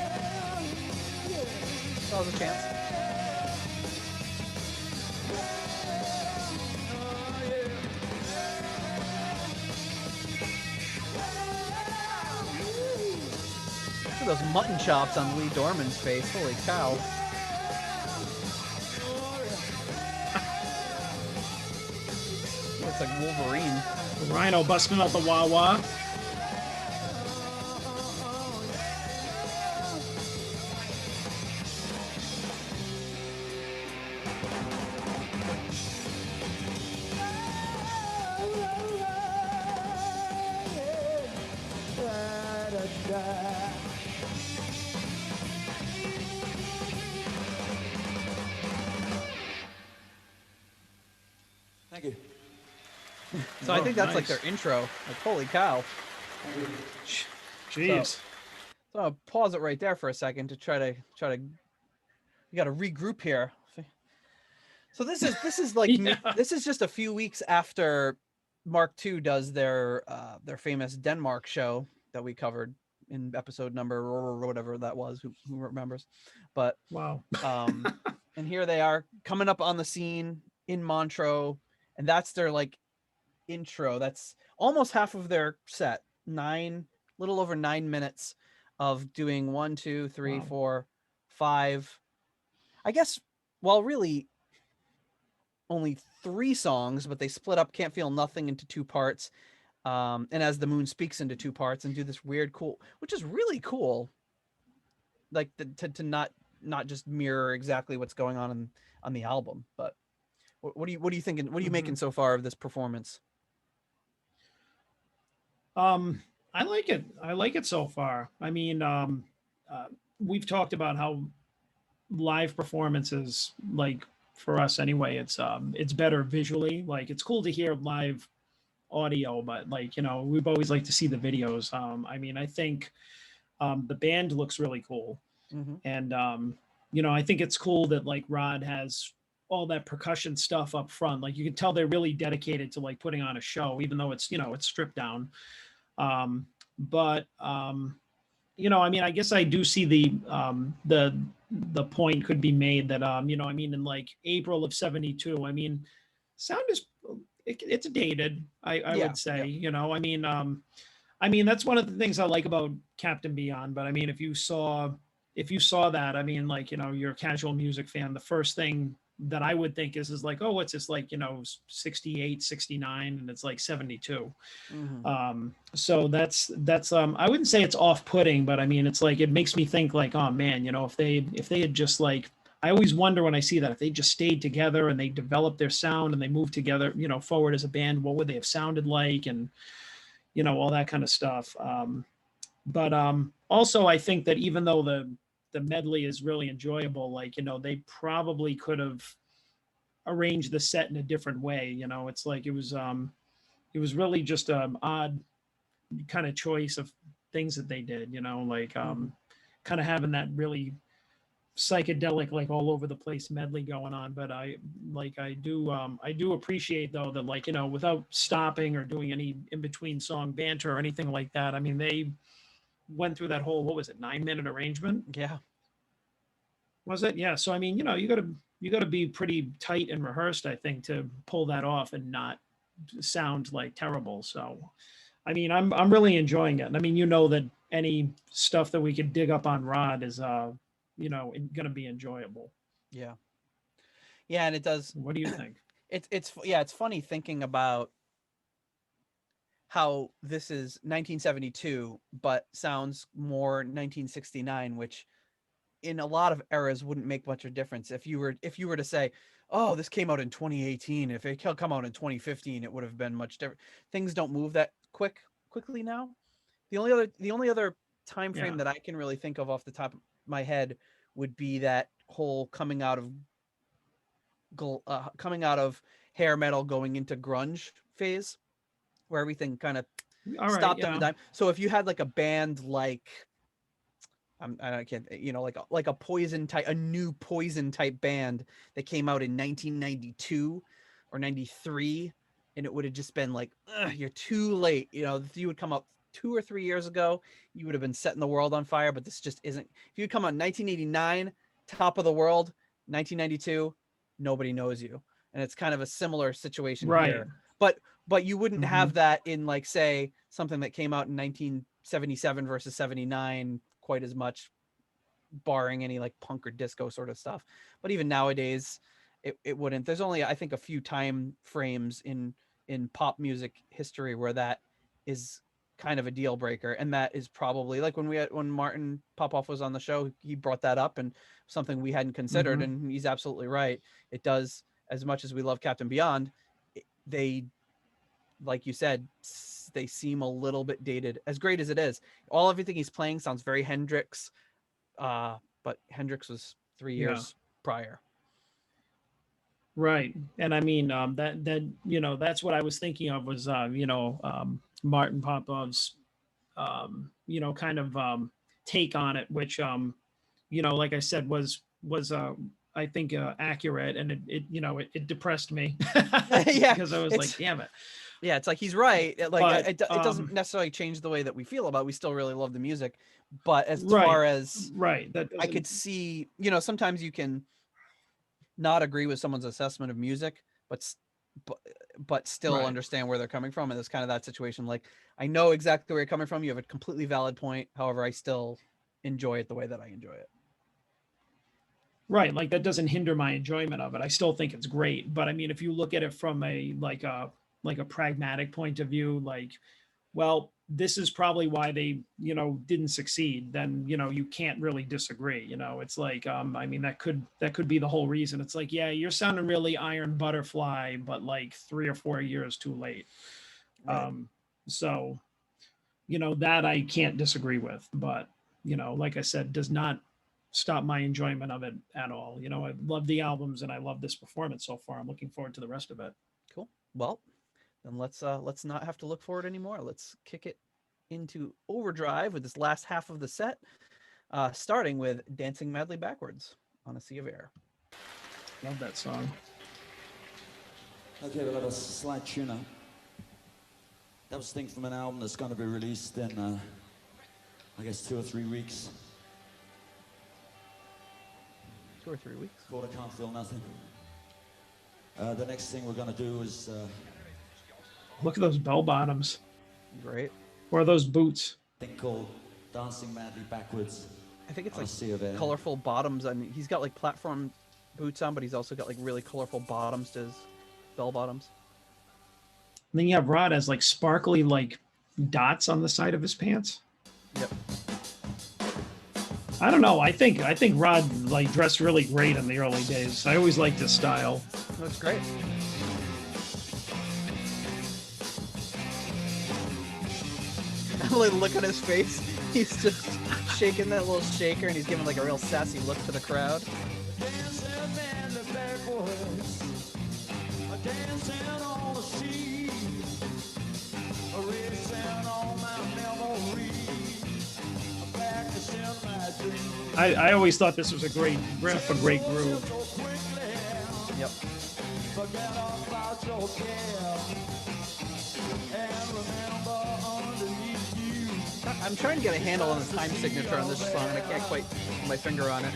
Still has a chance. Look at those mutton chops on Lee Dorman's face. Holy cow. Looks like Wolverine. The Rhino busting out the wah-wah. Thank you. So I think that's like their intro. Like, holy cow. Jeez. So I'll pause it right there for a second to try to you got to regroup here. So this is like this is just a few weeks after Mark II does their famous Denmark show that we covered in episode number or whatever that was. Who remembers? But wow. And here they are coming up on the scene in Montreux, and that's their like intro. That's almost half of their set. Little over 9 minutes of doing 1, 2, 3, 4, 5. I guess, well, really only 3 songs, but they split up Can't Feel Nothing into 2 parts. And As the Moon Speaks into 2 parts, and do this weird cool, which is really cool. Like to not just mirror exactly what's going on the album, but what are you thinking? What are you making so far of this performance? I like it. I like it so far. I mean, we've talked about how live performances, like for us anyway, it's better visually. Like it's cool to hear live audio, but like, you know, we've always liked to see the videos. I mean, I think the band looks really cool. Mm-hmm. And, you know, I think it's cool that like Rod has all that percussion stuff up front. Like you can tell they're really dedicated to like putting on a show, even though it's, you know, it's stripped down. But you know, I mean, I guess I do see the point could be made that, you know, I mean, in like April of 72, I mean, sound is, it's dated, I would say, you know, I mean, that's one of the things I like about Captain Beyond, but I mean, if you saw that, I mean, like, you know, you're a casual music fan, the first thing that I would think is like, oh, what's this, like, you know, 68, 69, and it's like 72. Mm-hmm. So that's I wouldn't say it's off-putting, but I mean, it's like, it makes me think like, oh man, you know, if they had just like, I always wonder when I see that, if they just stayed together and they developed their sound and they moved together, you know, forward as a band, what would they have sounded like? And, you know, all that kind of stuff. But also I think that even though the medley is really enjoyable, like, you know, they probably could have arranged the set in a different way. You know, it's like, it was really just an odd kind of choice of things that they did, you know, like kind of having that really psychedelic, like all over the place medley going on. But I do appreciate though that, like, you know, without stopping or doing any in between song banter or anything like that, I mean, they went through that whole, what was it, 9-minute arrangement? Yeah. Was it? Yeah. So I mean, you know, you gotta be pretty tight and rehearsed, I think, to pull that off and not sound like terrible. So I mean, I'm really enjoying it. And I mean, you know, that any stuff that we could dig up on Rod is you know, gonna be enjoyable. Yeah. Yeah, and it does. What do you think? It's funny thinking about how this is 1972, but sounds more 1969, which in a lot of eras wouldn't make much of a difference. If you were to say, oh, this came out in 2018, if it had come out in 2015, it would have been much different. Things don't move that quickly now. The only other time frame that I can really think of off the top of my head would be that whole coming out of hair metal going into grunge phase, where everything kind of stopped on a dime. So if you had like a band like, I can't, like a Poison type, a new Poison type band that came out in 1992 or 93, and it would have just been like, you're too late. If you would come up 2 or 3 years ago, you would have been setting the world on fire. But this just isn't. If you come out in 1989, top of the world, 1992, nobody knows you, and it's kind of a similar situation here. But you wouldn't have that in, like, say, something that came out in 1977 versus 79 quite as much, barring any like punk or disco sort of stuff. But even nowadays, it wouldn't. There's only, I think, a few time frames in pop music history where that is kind of a deal breaker, and that is probably like when Martin Popoff was on the show, he brought that up, and something we hadn't considered, and he's absolutely right. It does, as much as we love Captain Beyond, they, like you said, they seem a little bit dated. As great as it is, everything he's playing sounds very Hendrix, but Hendrix was 3 years prior. Right. And I mean, that that's what I was thinking of was, Martin Popoff's, kind of take on it, which, like I said, was I think accurate, and it depressed me. Because I was like, damn it. Yeah, it's like he's right. It doesn't necessarily change the way that we feel about it. We still really love the music, but as far as that I could see, sometimes you can not agree with someone's assessment of music, but still understand where they're coming from. And it's kind of that situation. Like, I know exactly where you're coming from. You have a completely valid point. However, I still enjoy it the way that I enjoy it. Right. Like, that doesn't hinder my enjoyment of it. I still think it's great. But I mean, if you look at it from a pragmatic point of view, like, well, this is probably why they, didn't succeed, then, you can't really disagree. It's like, I mean, that could be the whole reason. It's like, yeah, you're sounding really Iron Butterfly, but like 3 or 4 years too late. Right. So, that I can't disagree with, but, like I said, does not stop my enjoyment of it at all. I love the albums and I love this performance so far. I'm looking forward to the rest of it. Cool. Well, then let's not have to look forward anymore. Let's kick it into overdrive with this last half of the set, starting with Dancing Madly Backwards on a Sea of Air. Love that song. Okay, we'll have a slight tune-up. That was a thing from an album that's going to be released in, I guess, 2 or 3 weeks. 2 or 3 weeks? Called I Can't Feel Nothing. The next thing we're going to do is... Look at those bell bottoms. Great. Or are those boots? Thing called Dancing Madly Backwards. I think it's like colorful bottoms. I mean, he's got like platform boots on, but he's also got like really colorful bottoms to his bell bottoms. And then you have Rod as like sparkly like dots on the side of his pants. Yep. I don't know. I think Rod like dressed really great in the early days. I always liked his style. Looks great. Look at his face. He's just shaking that little shaker, and he's giving like a real sassy look to the crowd. I always thought this was a great riff, a great groove. Yep. I'm trying to get a handle on the time signature on this song, and I can't quite put my finger on it.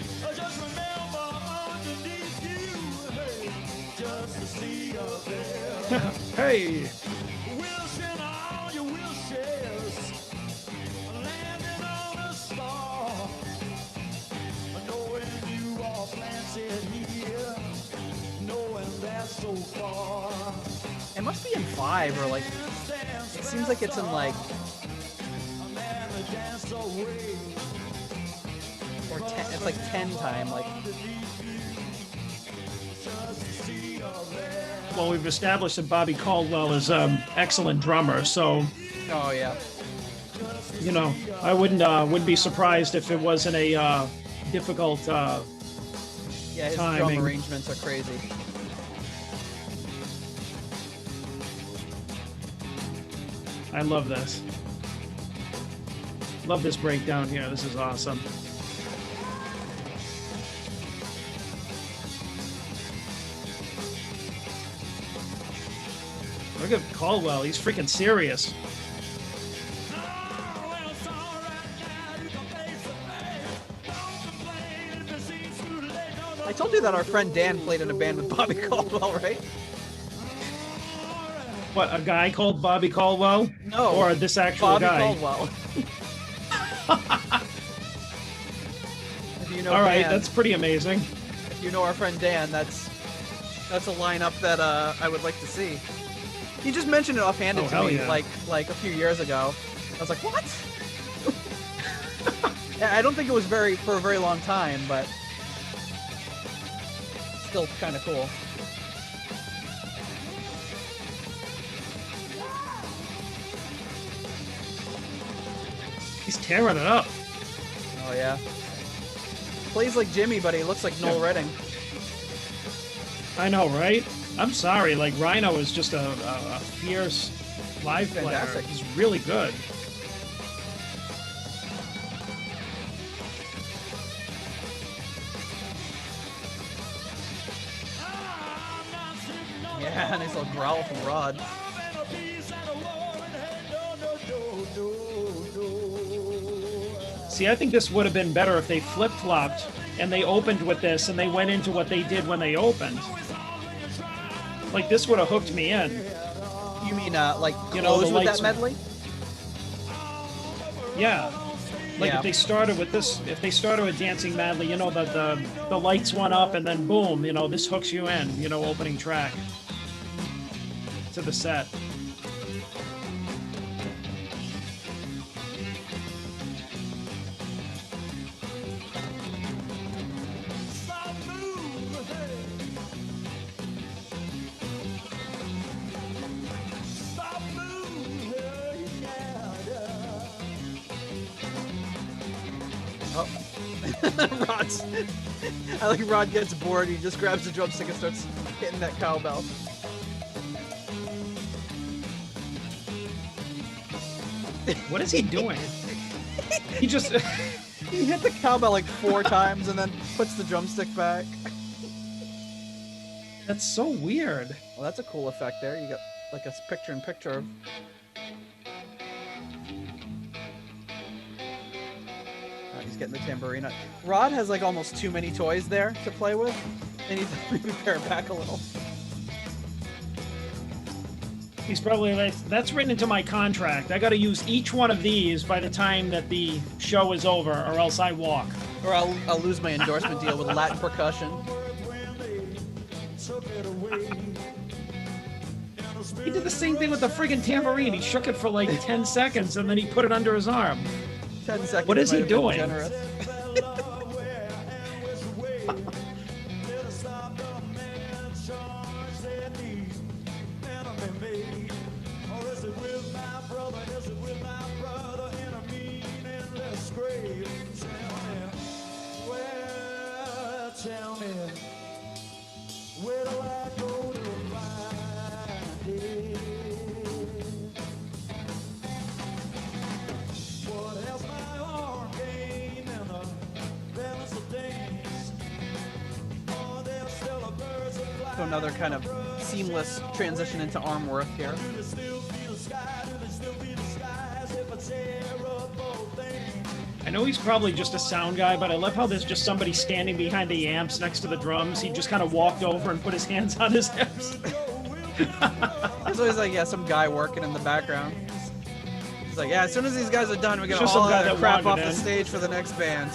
Hey! It must be in 5 or like, it seems like it's in like, or 10, it's like 10 time, like. Well, we've established that Bobby Caldwell is an excellent drummer, so. Oh yeah. I wouldn't be surprised if it wasn't a difficult yeah, his timing. drum arrangements are crazy. I love this. Love this breakdown here. This is awesome. Look at Caldwell. He's freaking serious. I told you that our friend Dan played in a band with Bobby Caldwell, right? What, a guy called Bobby Caldwell? No. Or this actual Bobby guy? Caldwell. If you know All right, Dan, that's pretty amazing. if you know our friend Dan, that's a lineup that I would like to see. He just mentioned it offhanded to me, yeah. like a few years ago. I was like, what? I don't think it was for a very long time, but still kind of cool. He's tearing it up. Oh yeah. Plays like Jimmy, but he looks like Noel Redding. I know, right? I'm sorry. Like, Rhino is just a fierce live player. Fantastic. He's really good. Yeah, nice little growl from Rod. See, I think this would have been better if they flip-flopped and they opened with this and they went into what they did when they opened. Like, this would have hooked me in. You mean like You know, close the with that lights- medley? Yeah. Like, Yeah. if they started with this, if they started with Dancing Madly, you know, the lights went up and then boom, you know, this hooks you in, you know, opening track to the set. Rod's. I like Rod gets bored. He just grabs the drumstick and starts hitting that cowbell. What is he doing? He just... He hit the cowbell like 4 times and then puts the drumstick back. That's so weird. Well, that's a cool effect there. You got like a picture-in-picture of... Oh, he's getting the tambourine. Rod has like almost too many toys there to play with. They need to maybe pare it back a little. He's probably like, that's written into my contract. I got to use each one of these by the time that the show is over, or else I walk. Or I'll lose my endorsement deal with Latin percussion. He did the same thing with the friggin' tambourine. He shook it for like 10 seconds and then he put it under his arm. 10 seconds. What is he might have been doing? generous. So another kind of seamless transition into arm work here. I know he's probably just a sound guy, but I love how there's just somebody standing behind the amps next to the drums. He just kind of walked over and put his hands on his hips. There's always like, yeah, some guy working in the background. He's like, yeah, as soon as these guys are done, we gotta Just haul some guy that that crap off wandered the in. stage for the next band.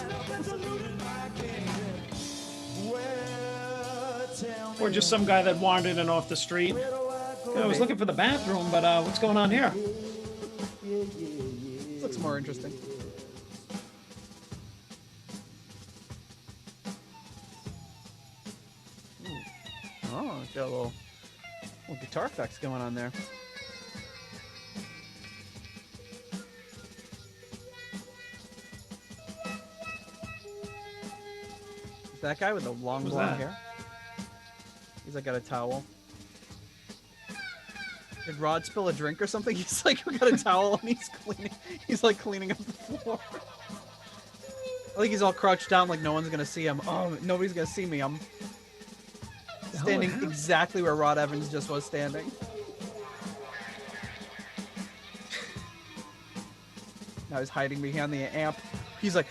Or just some guy that wandered in off the street. I was looking for the bathroom, but what's going on here? This looks more interesting. Oh, it's got a little guitar effects going on there. Is that guy with the long blonde hair? He's like got a towel. Did Rod spill a drink or something? He's like got a towel and he's like cleaning up the floor. I think he's all crouched down like no one's gonna see him. Oh, nobody's gonna see me. I'm standing exactly where Rod Evans just was standing. Now he's hiding behind the amp. He's like,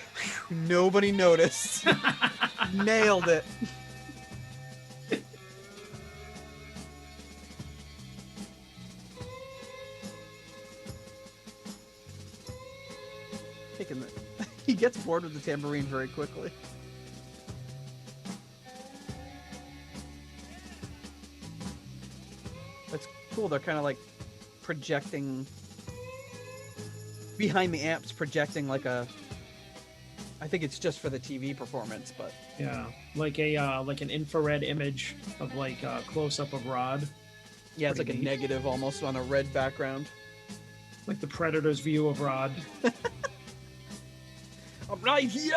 nobody noticed. Nailed it. He gets bored with the tambourine very quickly. That's cool. They're kind of like projecting behind the amps, projecting like a. I think it's just for the TV performance, but yeah, like an infrared image of like a close up of Rod. Yeah, it's like a negative almost on a red background. Like the Predator's view of Rod. I'm right here!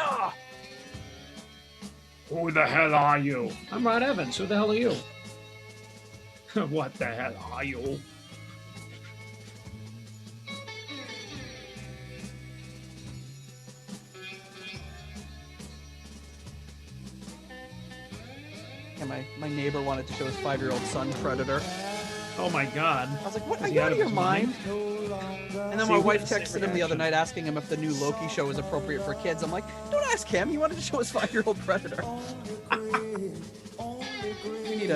Who the hell are you? I'm Rod Evans. Who the hell are you? What the hell are you? Yeah, my neighbor wanted to show his 5-year-old son Predator. Oh my God. I was like, what, are you out of your mind? And then my wife texted him the other night asking him if the new Loki show was appropriate for kids. I'm like, don't ask him. He wanted to show his 5-year-old Predator.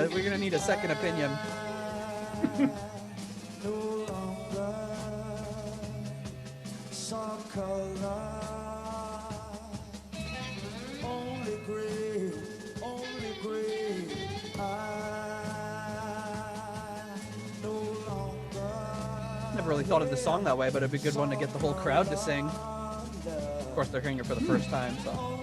We're gonna need a second opinion. Never really thought of the song that way, but it'd be a good one to get the whole crowd to sing. Of course, they're hearing it for the first time, so.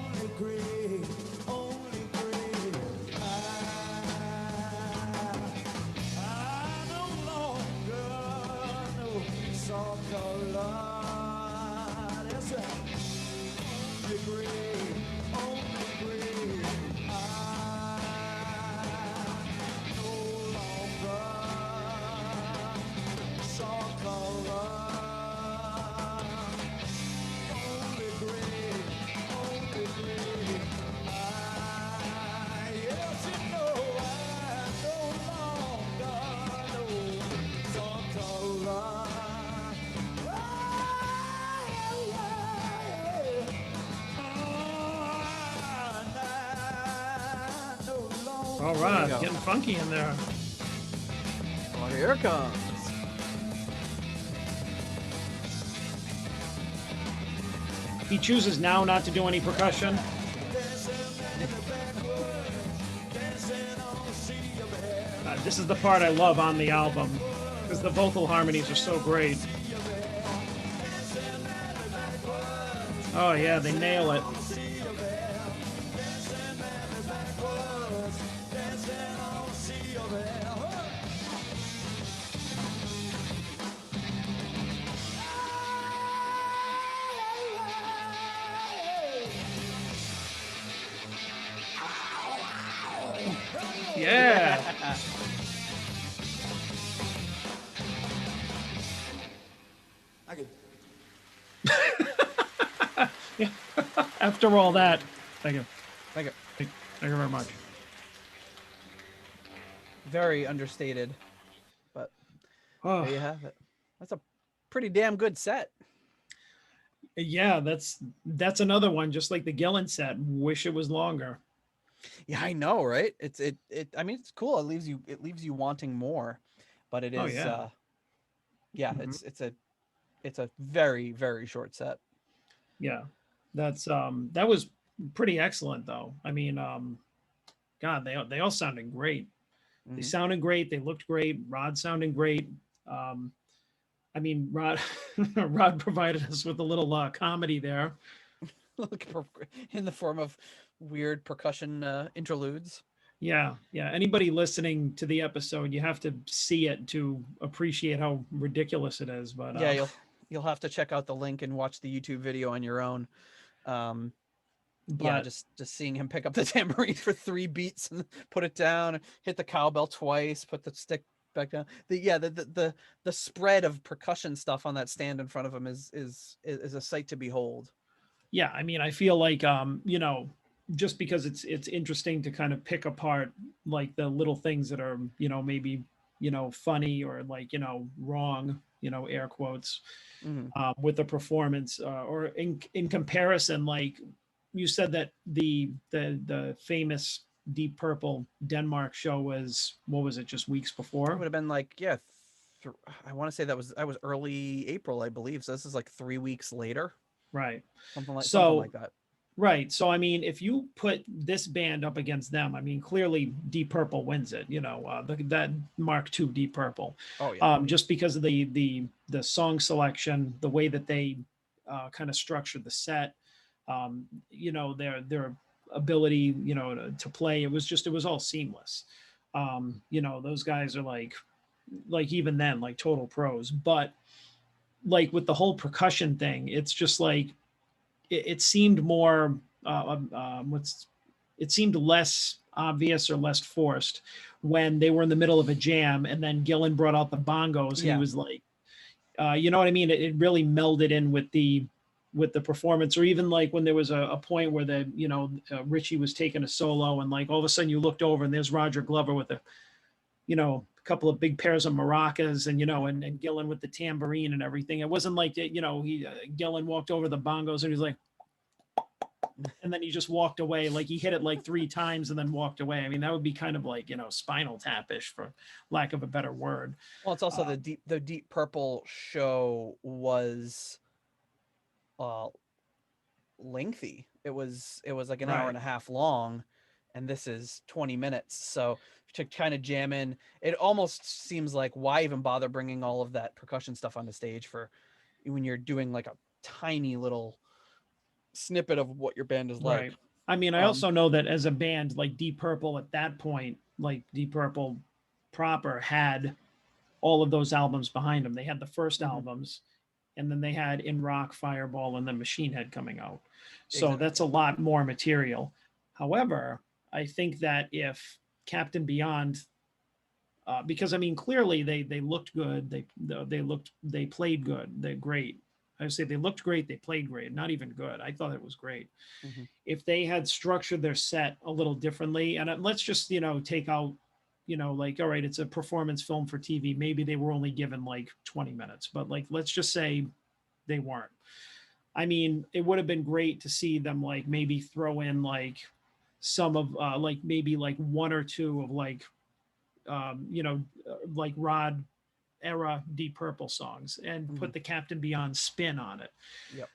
All right, getting funky in there. Oh, here it comes. He chooses now not to do any percussion. This is the part I love on the album because the vocal harmonies are so great. Oh yeah, they nail it. Yeah. Yeah. After all that, thank you. Thank you. Thank you very much. Very understated, but there you have it. That's a pretty damn good set. Yeah, that's another one, just like the Gillan set. Wish it was longer. Yeah, I know, right? I mean, it's cool. It leaves you wanting more, but it is. Oh, yeah. Mm-hmm. It's a very, very short set. Yeah, that was pretty excellent though. I mean, God, they all sounded great. Mm-hmm. They sounded great. They looked great. Rod sounded great. I mean, Rod provided us with a little comedy there, in the form of weird percussion interludes. Yeah. Anybody listening to the episode, you have to see it to appreciate how ridiculous it is. But yeah, you'll have to check out the link and watch the YouTube video on your own. Yeah, just seeing him pick up the tambourine for 3 beats and put it down, hit the cowbell twice, put the stick back down. The spread of percussion stuff on that stand in front of him is a sight to behold. Yeah, I mean, I feel like you know, just because it's interesting to kind of pick apart like the little things that are, you know, maybe, you know, funny or like, you know, wrong, you know, air quotes, with the performance, or in comparison, like you said that the famous Deep Purple Denmark show was, what was it, just weeks before? It would have been like, yeah, I want to say that was early April, I believe. So this is like 3 weeks later. Right. Something like that. Right. So, I mean, if you put this band up against them, I mean, clearly Deep Purple wins it, you know, that Mark II Deep Purple. Oh, yeah. Just because of the song selection, the way that they kind of structured the set, you know, their ability, you know, to play, it was all seamless. You know, those guys are like even then, like total pros. But like with the whole percussion thing, it's just like, it seemed more it seemed less obvious or less forced when they were in the middle of a jam and then Gillan brought out the bongos and he was like, you know what I mean? It really melded in with the performance. Or even like when there was a point where the, you know, Ritchie was taking a solo and like all of a sudden you looked over and there's Roger Glover with a, you know, a couple of big pairs of maracas and, you know, and Gillan with the tambourine and everything. It wasn't like, you know, Gillan walked over the bongos and he's like, and then he just walked away. Like he hit it like 3 times and then walked away. I mean, that would be kind of like, you know, Spinal Tap-ish, for lack of a better word. Well, it's also the Deep Purple show was lengthy. It was like an hour and a half long, and this is 20 minutes. So to kind of jam in, it almost seems like, why even bother bringing all of that percussion stuff on the stage for when you're doing like a tiny little snippet of what your band is like. Right. I mean, I also know that as a band, like Deep Purple at that point, like Deep Purple proper had all of those albums behind them. They had the first albums, and then they had In Rock, Fireball, and then Machine Head coming out. So that's a lot more material. However, I think that if Captain Beyond, because I mean, clearly they looked good. They played good. They're great. I would say they looked great. They played great. Not even good. I thought it was great. If they had structured their set a little differently, and let's just, you know, take out, you know, like, all right, it's a performance film for TV. Maybe they were only given like 20 minutes, but like, let's just say they weren't. I mean, it would have been great to see them like maybe throw in like some of like maybe like 1 or 2 of like, you know, like Rod era Deep Purple songs and put the Captain Beyond spin on it.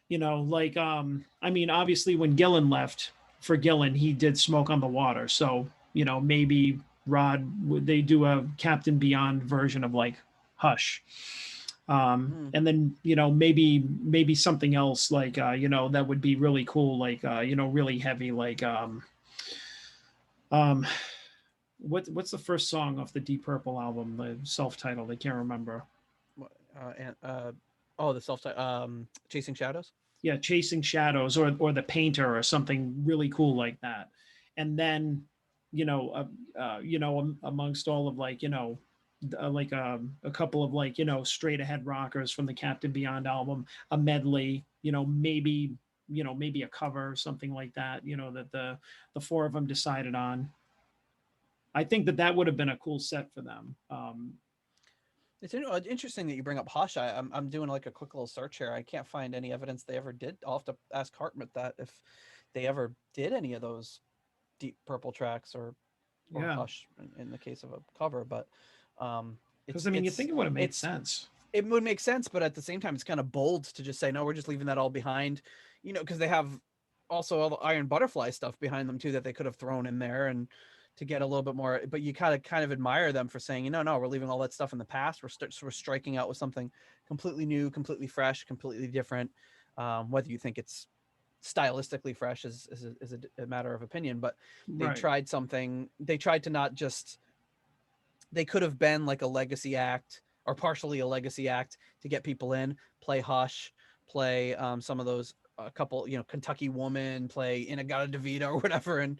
You know, like I mean, obviously when Gillan left, for Gillan, he did Smoke on the Water. So, you know, maybe Rod, would they do a Captain Beyond version of like Hush? And then, you know, maybe something else like you know, that would be really cool, like you know, really heavy, like what's the first song off the Deep Purple album, the self-titled? I can't remember. The self-titled, Chasing Shadows. Yeah, Chasing Shadows, or The Painter, or something really cool like that. And then, you know, amongst all of like, you know, like a couple of like, you know, straight ahead rockers from the Captain Beyond album, a medley, you know, maybe a cover or something like that, you know, that the 4 of them decided on. I think that would have been a cool set for them. It's interesting that you bring up Hush. I'm doing like a quick little search here. I can't find any evidence they ever did. I'll have to ask Hartmut that if they ever did any of those Deep Purple tracks or Hush in the case of a cover. But because I mean, you think it would have made sense. It would make sense, but at the same time, it's kind of bold to just say, no, we're just leaving that all behind. You know, because they have also all the Iron Butterfly stuff behind them too that they could have thrown in there and to get a little bit more, but you kind of admire them for saying, no, we're leaving all that stuff in the past. We're striking out with something completely new, completely fresh, completely different. Whether you think it's stylistically fresh is a matter of opinion, but they tried something. They tried to not just, they could have been like a legacy act or partially a legacy act to get people in, play Hush, play some of those, a couple, you know, Kentucky Woman, play Inagata DeVito or whatever. And,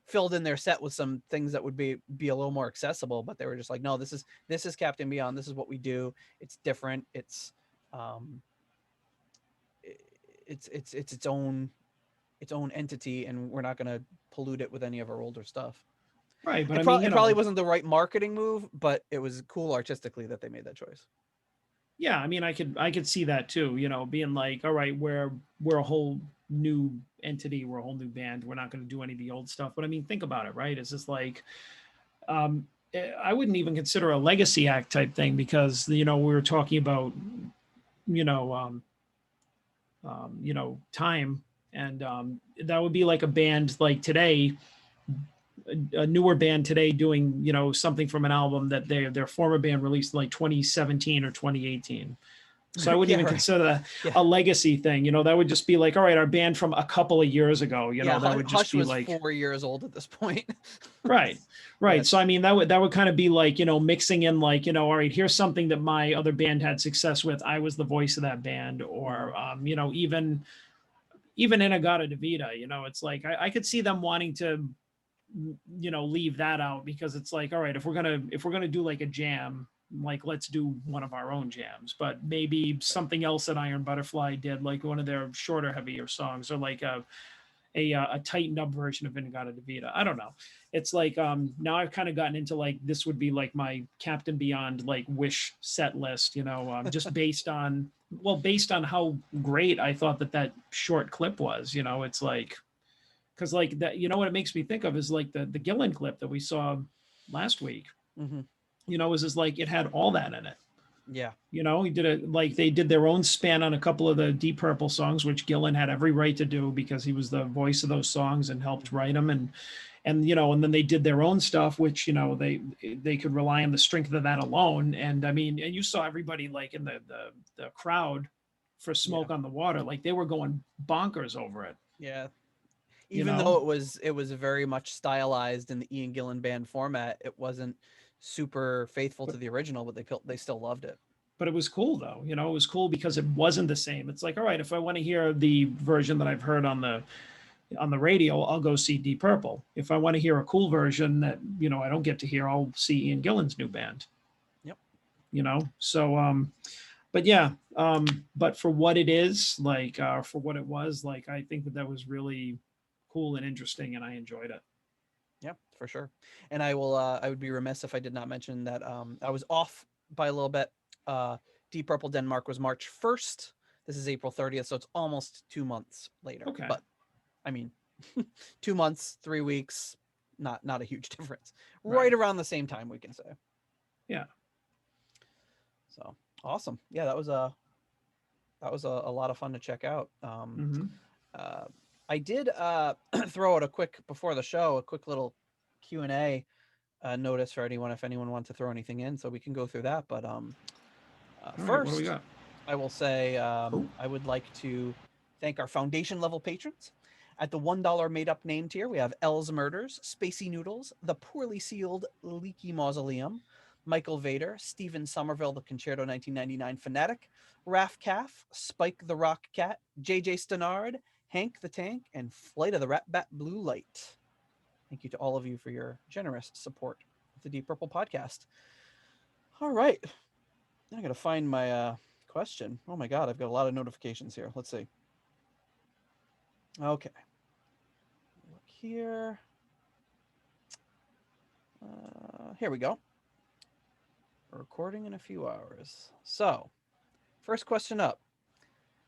filled in their set with some things that would be a little more accessible, but they were just like, no, this is Captain Beyond. This is what we do. It's different. It's its own entity, and we're not going to pollute it with any of our older stuff. Right, but it probably wasn't the right marketing move, but it was cool artistically that they made that choice. Yeah, I mean, I could see that too. You know, being like, all right, we're a whole new entity, we're a whole new band. We're not going to do any of the old stuff. But I mean, think about it, right? It's just like, I wouldn't even consider a legacy act type thing because we were talking about, time, and that would be like a band like today. A newer band today doing something from an album that their former band released in like 2017 or 2018. So I wouldn't even consider that a legacy thing. That would just be like, all right, our band from a couple of years ago. That would just Hush be was like 4 years old at this point. right. Yeah. So I mean, that would kind of be like mixing in like all right, here's something that my other band had success with. I was the voice of that band, or even Inagata Devita. It's like I could see them wanting to leave that out because it's like, all right, if we're gonna do like a jam, like let's do one of our own jams, but maybe something else that Iron Butterfly did, like one of their shorter, heavier songs, or like a tightened up version of Inagata Devita. I don't know. It's like now I've kind of gotten into like this would be like my Captain Beyond like wish set list, just based on how great I thought that short clip was. It's like, because like that, what it makes me think of is like the Gillan clip that we saw last week. Mm-hmm. Is just like it had all that in it. Yeah. He did it like they did their own spin on a couple of the Deep Purple songs, which Gillan had every right to do because he was the voice of those songs and helped write them, and then they did their own stuff, which they could rely on the strength of that alone. And I mean, and you saw everybody like in the crowd for Smoke on the Water, like they were going bonkers over it. Yeah. Even though it was very much stylized in the Ian Gillan band format, it wasn't super faithful to the original, but they still loved it. But it was cool though. It was cool because it wasn't the same. It's like, all right, if I want to hear the version that I've heard on the radio, I'll go see Deep Purple. If I want to hear a cool version that I don't get to hear, I'll see Ian Gillan's new band. Yep. So but yeah, but for what it is, like for what it was, like I think that was really cool and interesting, and I enjoyed it. Yeah, for sure. And I would be remiss if I did not mention that I was off by a little bit. Deep Purple Denmark was March 1st. This is April 30th, so it's almost 2 months later. Okay. But I mean, 2 months, 3 weeks, not a huge difference. Right around the same time, we can say. Yeah. So awesome. Yeah, that was a lot of fun to check out. I did throw out before the show, a quick little Q&A notice for anyone, if anyone wants to throw anything in, so we can go through that. But first, what do we got? I will say I would like to thank our foundation level patrons. At the $1 made up name tier, we have L's Murders, Spacey Noodles, The Poorly Sealed Leaky Mausoleum, Michael Vader, Stephen Somerville, The Concerto 1999 Fanatic, Raf Calf, Spike the Rock Cat, JJ Stenard, Hank the Tank, and Flight of the Rat Bat Blue Light. Thank you to all of you for your generous support of the Deep Purple podcast. All right. I got to find my question. Oh my God, I've got a lot of notifications here. Let's see. Okay. Look here. Here we go. We're recording in a few hours. So, first question up.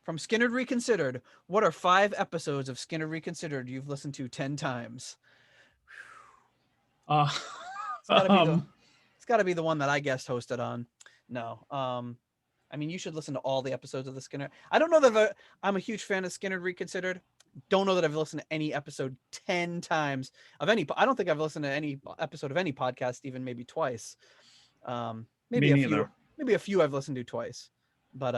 From Skinner Reconsidered, what are 5 episodes of Skinner Reconsidered you've listened to 10 times? It's got to be the one that I guest hosted on. No. I mean, you should listen to all the episodes of the Skinner. I don't know that I'm a huge fan of Skinner Reconsidered. Don't know that I've listened to any episode 10 times of any. I don't think I've listened to any episode of any podcast, even maybe twice. Maybe a few I've listened to twice, but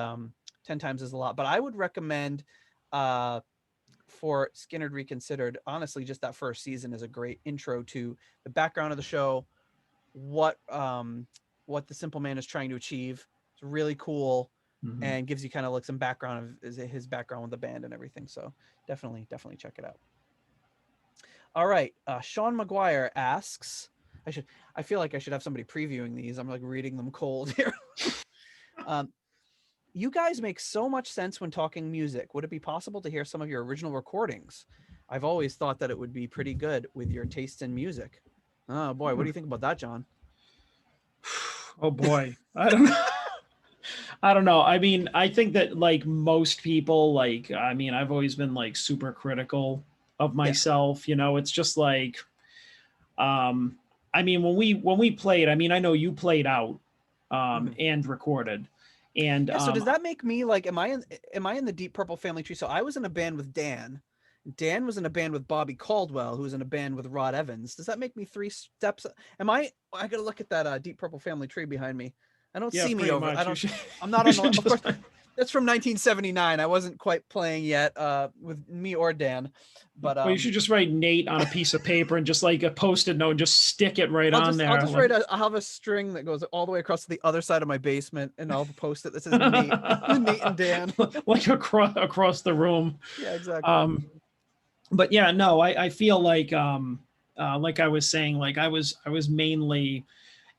10 times is a lot. But I would recommend for Skinner Reconsidered, honestly, just that first season is a great intro to the background of the show, what the Simple Man is trying to achieve. It's really cool, and gives you kind of like some background of his background with the band and everything. So definitely check it out. All right. Sean McGuire asks, I feel like I should have somebody previewing these. I'm like reading them cold here. You guys make so much sense when talking music. Would it be possible to hear some of your original recordings? I've always thought that it would be pretty good with your taste in music. Oh boy, what do you think about that, John? Oh boy, I don't know. I don't know. I mean, I think that like most people, like, I mean, I've always been like super critical of myself. You know, it's just like, I mean, when we played, I mean, I know you played out and recorded. And yeah, so does that make me like, am I in the Deep Purple family tree? So I was in a band with Dan. Dan was in a band with Bobby Caldwell, who was in a band with Rod Evans. Does that make me 3 steps? I gotta look at that Deep Purple family tree behind me. I don't see me over. Much. I don't. I'm not on. Of course, that's from 1979. I wasn't quite playing yet with me or Dan, but well, you should just write Nate on a piece of paper and just like a Post-it note and just stick it right on there. I'll just write. I'll have a string that goes all the way across to the other side of my basement, and I'll post it that says Nate, Nate and Dan, like across the room. Yeah, exactly. But yeah, no, I feel like I was saying, like I was mainly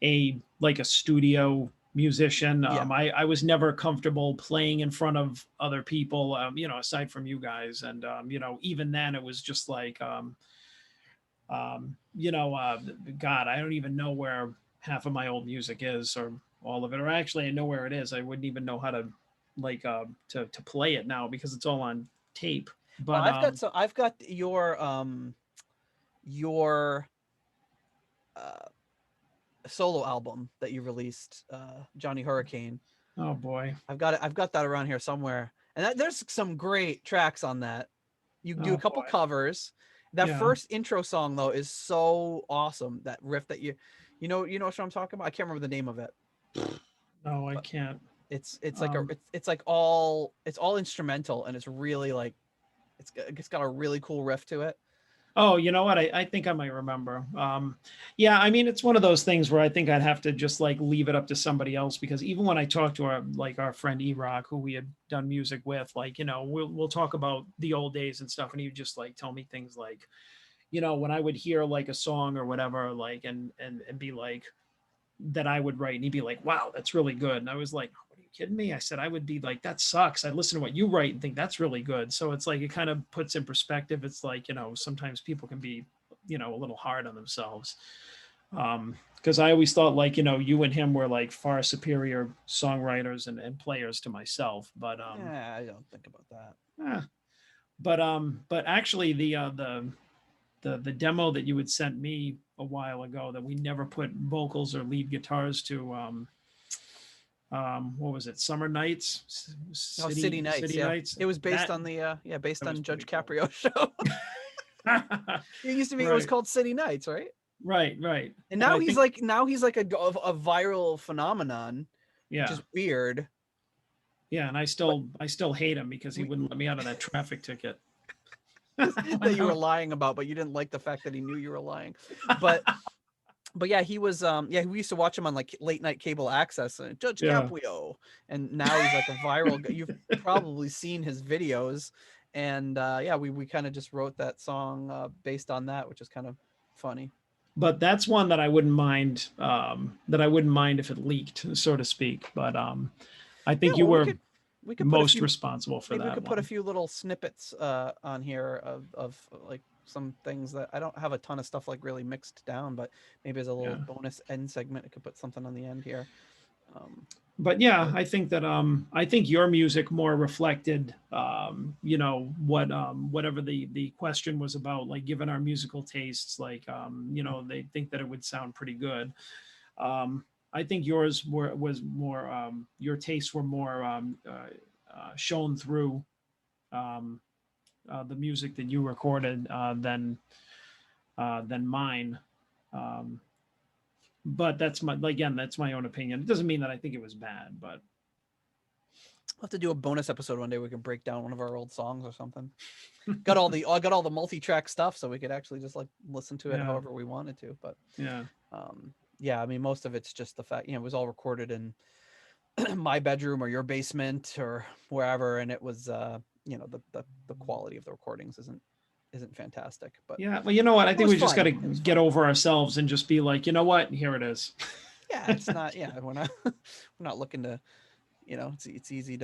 a studio musician. I was never comfortable playing in front of other people, you know, aside from you guys. And, you know, even then it was just like, you know, God, I don't even know where half of my old music is, or all of it, or actually I know where it is. I wouldn't even know how to like, to play it now because it's all on tape. But well, I've got your solo album that you released, Johnny Hurricane. Oh boy, I've got that around here somewhere, and there's some great tracks on that. You do a couple covers. That first intro song though is so awesome. That riff that you know what I'm talking about. I can't remember the name of it. No, I can't. It's like it's like all instrumental, and it's really like it's got a really cool riff to it. Oh, you know what? I think I might remember. Yeah, I mean, it's one of those things where I think I'd have to just like leave it up to somebody else, because even when I talked to our friend E-Rock, who we had done music with, like, you know, we'll talk about the old days and stuff, and he'd just like tell me things like, you know, when I would hear like a song or whatever, like, and be like, that I would write, and he'd be like, wow, that's really good. And I was like, what are you kidding me? I said, I would be like, that sucks. I listen to what you write and think that's really good. So it's like, it kind of puts in perspective. It's like, you know, sometimes people can be, you know, a little hard on themselves. Because I always thought, like, you know, you and him were like far superior songwriters and players to myself. But yeah, I don't think about that. But actually the demo that you had sent me a while ago that we never put vocals or lead guitars to, what was it? Summer Nights? City Nights. Nights. It was based on the based on Judge Caprio show. It used to be, it was called City Nights, right? Right. And now he's like a viral phenomenon, which is weird. Yeah, and I still hate him because he wouldn't let me out of that traffic ticket. That you were lying about, but you didn't like the fact that he knew you were lying. But yeah, he was we used to watch him on like late night cable access, and Judge Caprio, and now he's like a viral guy. You've probably seen his videos, and we kind of just wrote that song based on that, which is kind of funny. But that's one that I wouldn't mind if it leaked, so to speak. But I think you were we could most responsible for that. We could put a few little snippets on here of like some things that I don't have a ton of stuff like really mixed down, but maybe as a little bonus end segment, I could put something on the end here. But yeah, I think that I think your music more reflected you know, what whatever the question was about, like given our musical tastes, like you know, they think that it would sound pretty good. I think yours was more your tastes were more shown through the music that you recorded than mine. But that's my own opinion. It doesn't mean that I think it was bad, but we'll have to do a bonus episode one day. We can break down one of our old songs or something. I got all the multi-track stuff, so we could actually just like listen to it however we wanted to. But I mean, most of it's just the fact, you know, it was all recorded in my bedroom or your basement or wherever, and it was you know, the quality of the recordings isn't isn't fantastic. But yeah, well, you know what? I think we just got to get fun. over ourselves and just be like, you know what? Here it is. Yeah, it's not. Yeah, we're not looking to, it's easy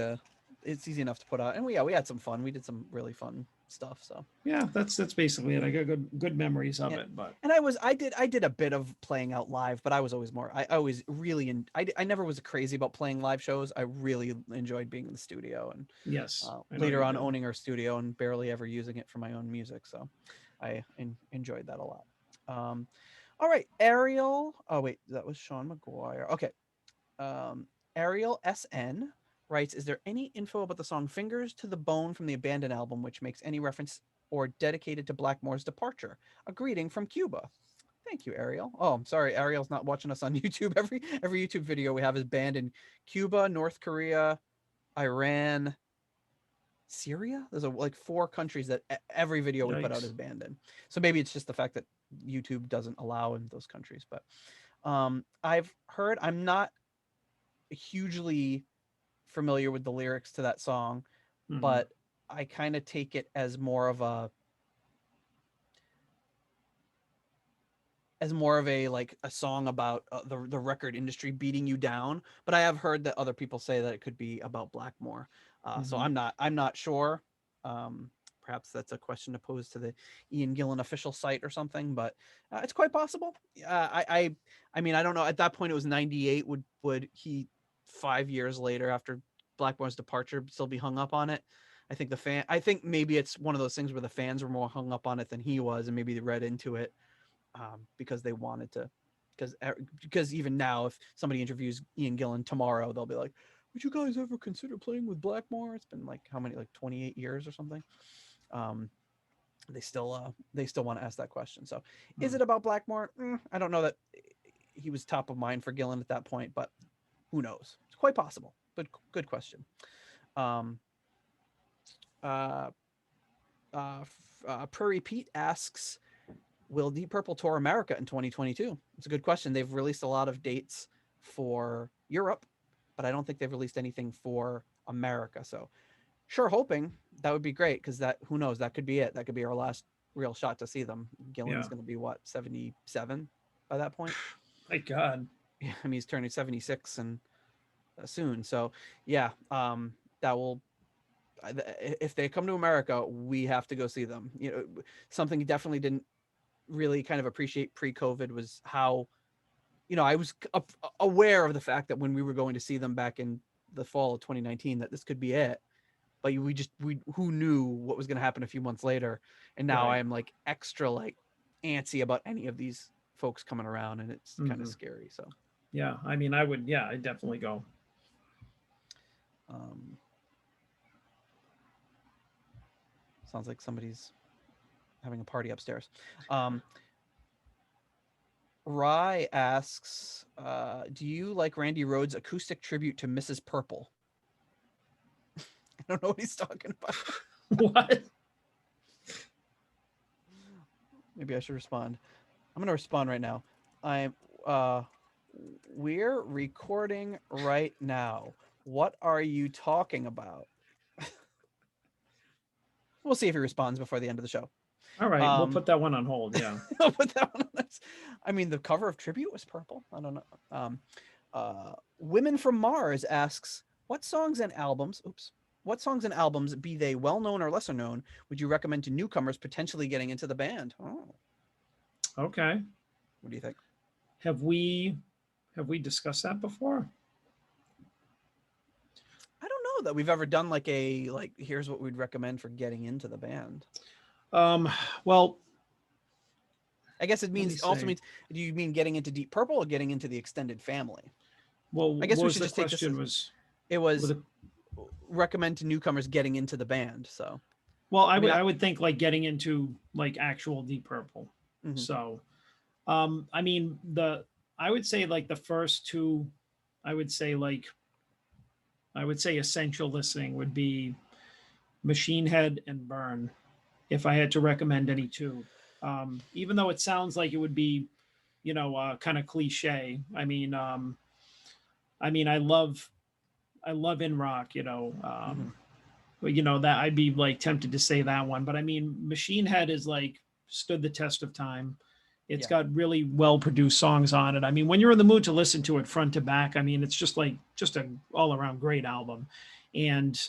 enough to put out. And we had some fun. We did some really fun stuff. So yeah, that's basically it. I got good memories of it. But and I did a bit of playing out live, but I was always more. I always really I never was crazy about playing live shows. I really enjoyed being in the studio, and yes, later on owning our studio and barely ever using it for my own music. So I enjoyed that a lot. All right, Ariel. Oh wait, that was Sean McGuire. Okay. Ariel SN writes, is there any info about the song Fingers to the Bone from the Abandoned album which makes any reference or dedicated to Blackmore's departure? A greeting from Cuba. Thank you, Ariel. Oh, I'm sorry, Ariel's not watching us on YouTube. Every YouTube video we have is banned in Cuba, North Korea, Iran, Syria. There's like 4 countries that every video we put out is banned in. So maybe it's just the fact that YouTube doesn't allow in those countries. But I've heard, I'm not hugely familiar with the lyrics to that song, but I kind of take it as more of a like a song about the record industry beating you down. But I have heard that other people say that it could be about Blackmore. So I'm not sure. Perhaps that's a question to pose to the Ian Gillan official site or something, but it's quite possible. I mean, I don't know. At that point, it was 98. Would he 5 years later after Blackmore's departure still be hung up on it? I think maybe it's one of those things where the fans were more hung up on it than he was, and maybe they read into it because they wanted to. Because even now, if somebody interviews Ian Gillan tomorrow, they'll be like, "Would you guys ever consider playing with Blackmore?" It's been like how many, like 28 years or something. They still want to ask that question. So, is it about Blackmore? I don't know that he was top of mind for Gillan at that point, but who knows? It's quite possible. But good question. Prairie Pete asks, will Deep Purple tour America in 2022? It's a good question. They've released a lot of dates for Europe, but I don't think they've released anything for America. So sure, hoping that would be great, because that, who knows, that could be it. That could be our last real shot to see them. Gillan's going to be what, 77 by that point? My God. Yeah, I mean, he's turning 76 and soon. So yeah, that will, if they come to America, we have to go see them. Something he definitely didn't really kind of appreciate pre-COVID was how, I was aware of the fact that when we were going to see them back in the fall of 2019, that this could be it. But who knew what was going to happen a few months later? And now I am like extra like antsy about any of these folks coming around, and it's kind of scary. So yeah, I mean, I'd definitely go. Sounds like somebody's having a party upstairs. Rye asks, do you like Randy Rhoads' acoustic tribute to Mrs. Purple? I don't know what he's talking about. What? Maybe I should respond. I'm going to respond right now. We're recording right now. What are you talking about? We'll see if he responds before the end of the show. All right, we'll put that one on hold. Yeah. I'll put that one on this. I mean, the cover of Tribute was purple. I don't know. Women from Mars asks, what songs and albums, be they well-known or lesser known, would you recommend to newcomers potentially getting into the band? Oh. Okay. What do you think? Have we discussed that before? I don't know that we've ever done like here's what we'd recommend for getting into the band. Well, I guess it means do you mean getting into Deep Purple or getting into the extended family? Well, I guess we should just take this. It was recommend to newcomers getting into the band. So, well, I would think like getting into like actual Deep Purple. Mm-hmm. So, I mean, I would say like the first two, I would say essential listening would be Machine Head and Burn, if I had to recommend any two. Even though it sounds like it would be, kind of cliche. I mean, I love In Rock, you know, that I'd be like tempted to say that one. But I mean, Machine Head is like stood the test of time. It's got really well produced songs on it. I mean, when you're in the mood to listen to it front to back, I mean, it's just a all around great album. And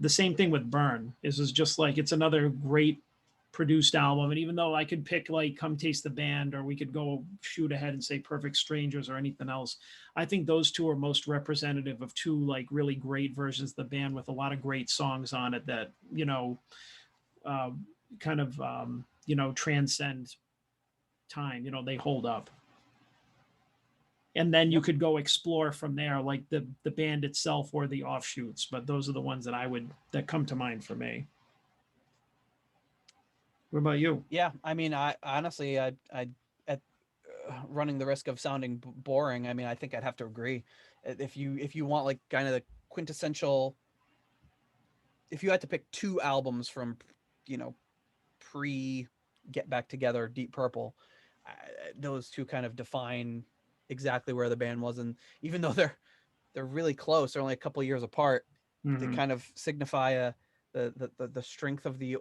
the same thing with Burn is just like, it's another great produced album. And even though I could pick like Come Taste the Band, or we could go shoot ahead and say Perfect Strangers or anything else, I think those two are most representative of two like really great versions of the band with a lot of great songs on it that, you know, kind of, you know, transcend time. You know, they hold up. And then you could go explore from there, like the band itself or the offshoots. But those are the ones that come to mind for me. What about you? Yeah, I mean, I honestly, I at running the risk of sounding boring, I mean, I think I'd have to agree. If you want like kind of the quintessential, if you had to pick two albums from, you know, pre Get Back Together, Deep Purple, those two kind of define exactly where the band was. And even though they're really close, they're only a couple of years apart, they kind of signify the strength of the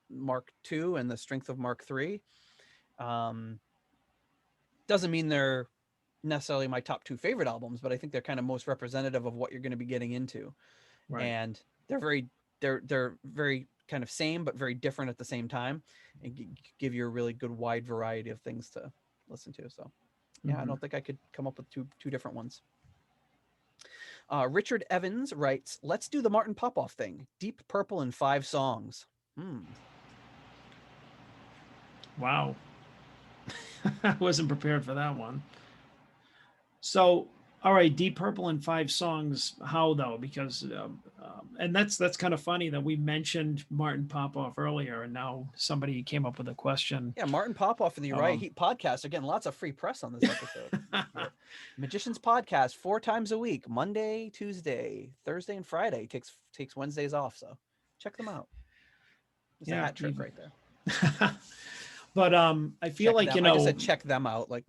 Mark II and the strength of Mark III. Doesn't mean they're necessarily my top two favorite albums, but I think they're kind of most representative of what you're going to be getting into. Right. And they're very kind of same, but very different at the same time, and give you a really good wide variety of things to listen to. So yeah, I don't think I could come up with two different ones. Richard Evans writes, let's do the Martin Popoff thing. Deep Purple in 5 songs. Wow. I wasn't prepared for that one. So, all right, Deep Purple in 5 songs. How though? Because, and that's kind of funny that we mentioned Martin Popoff earlier, and now somebody came up with a question. Yeah, Martin Popoff and the Uriah Heep podcast are getting lots of free press on this episode. Magicians Podcast 4 times a week, Monday, Tuesday, Thursday, and Friday. Takes Wednesdays off, so check them out. It's a hat trick right there. But I feel like, you know, I just said check them out, like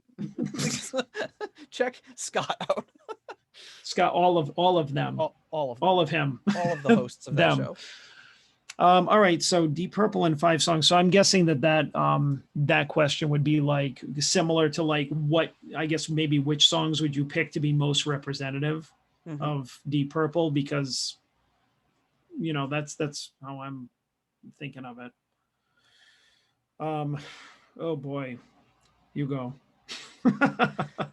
check Scott out. Scott, all of them, all of him, all of the hosts of that show. All right, so Deep Purple in 5 songs. So I'm guessing that question would be like similar to like what, I guess maybe which songs would you pick to be most representative of Deep Purple, because, you know, that's how I'm thinking of it. Oh boy, you go.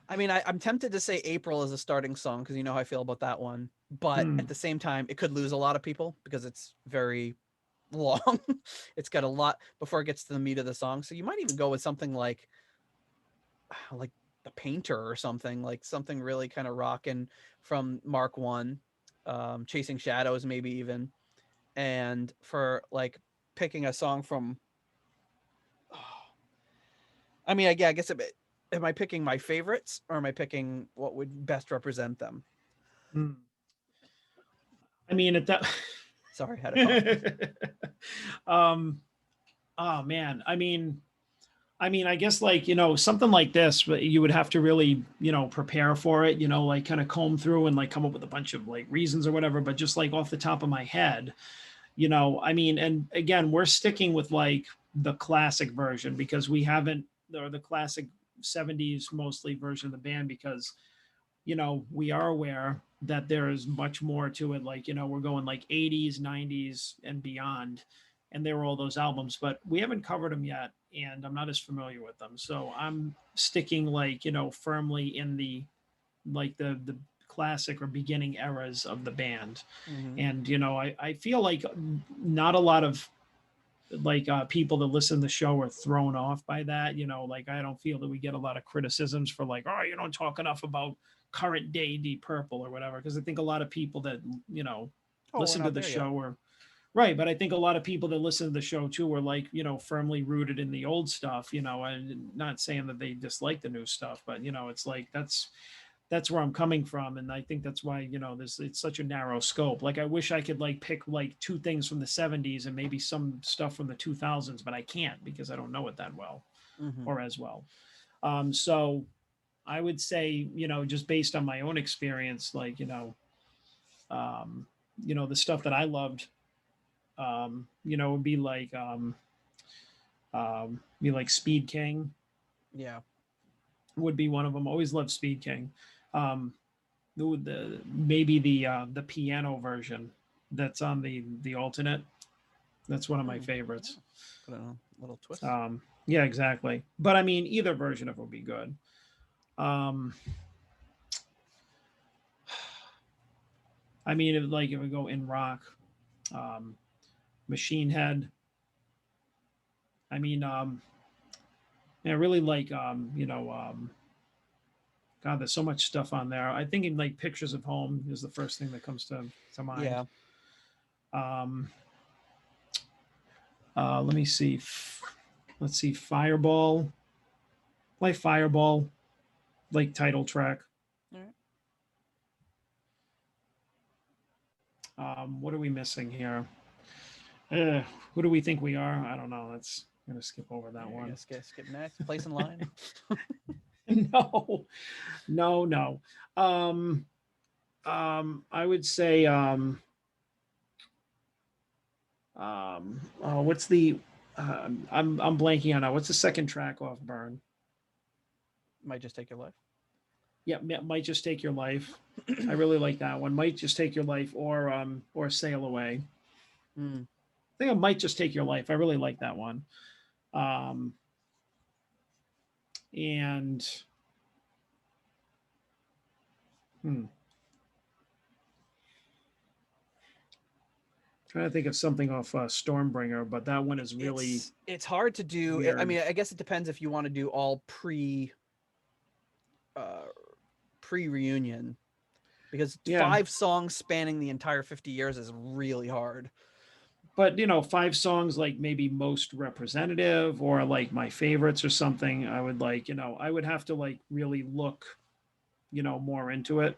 I mean, I'm tempted to say April as a starting song because you know how I feel about that one. But at the same time, it could lose a lot of people because it's very long. It's got a lot before it gets to the meat of the song. So you might even go with something like The Painter or something, like something really kind of rocking from Mark I, Chasing Shadows maybe even. And for like picking a song from, I mean, I guess am I picking my favorites or am I picking what would best represent them? I mean, at that. Sorry, I had a oh man. I mean, I guess like, you know, something like this, but you would have to really, you know, prepare for it, you know, like kind of comb through and like come up with a bunch of like reasons or whatever. But just like off the top of my head, you know, I mean, and again, we're sticking with like the classic version because we haven't, or the classic 70s mostly version of the band, because, you know, we are aware that there is much more to it. Like, you know, we're going like 80s, 90s and beyond, and there were all those albums, but we haven't covered them yet, and I'm not as familiar with them. So I'm sticking like, you know, firmly in the classic or beginning eras of the band. And, you know, I feel like not a lot of like people that listen to the show are thrown off by that. You know, like I don't feel that we get a lot of criticisms for like, oh, you don't talk enough about current day Deep Purple or whatever, because I think a lot of people that, you know, listen to the show are right, but I think a lot of people that listen to the show too are like, you know, firmly rooted in the old stuff, you know, and not saying that they dislike the new stuff, but, you know, it's like that's where I'm coming from. And I think that's why, you know, it's such a narrow scope. Like I wish I could like pick like 2 things from the 70s and maybe some stuff from the 2000s, but I can't because I don't know it that well or as well. So I would say, you know, just based on my own experience, like, you know, you know, the stuff that I loved, you know, would be like Speed King. Yeah, would be one of them. Always loved Speed King. Maybe the piano version that's on the alternate. That's one of my favorites. Put a little twist. Yeah, exactly. But I mean, either version of it would be good. I mean, if we go in rock, Machine Head. I mean, I really like, God, there's so much stuff on there. I think in like Pictures of Home is the first thing that comes to mind. Yeah. Let me see. Let's see. Fireball. Play Fireball. Like title track. All right. What are we missing here? Who do we think we are? I don't know. I'm gonna skip over that one. Skip next. Place in line. No. I would say what's the I'm blanking on now. What's the second track off Burn? Might Just Take Your Life. Yeah, Might Just Take Your Life. I really like that one. Might Just Take Your Life or Sail Away. I think I Might Just Take Your Life. I really like that one. And trying to think of something off Stormbringer, but that one is really it's hard to do. Weird. I mean, I guess it depends if you want to do all pre reunion, because 5 songs spanning the entire 50 years is really hard. But 5 songs like maybe most representative or like my favorites or something, I would like, I would have to like really look, more into it.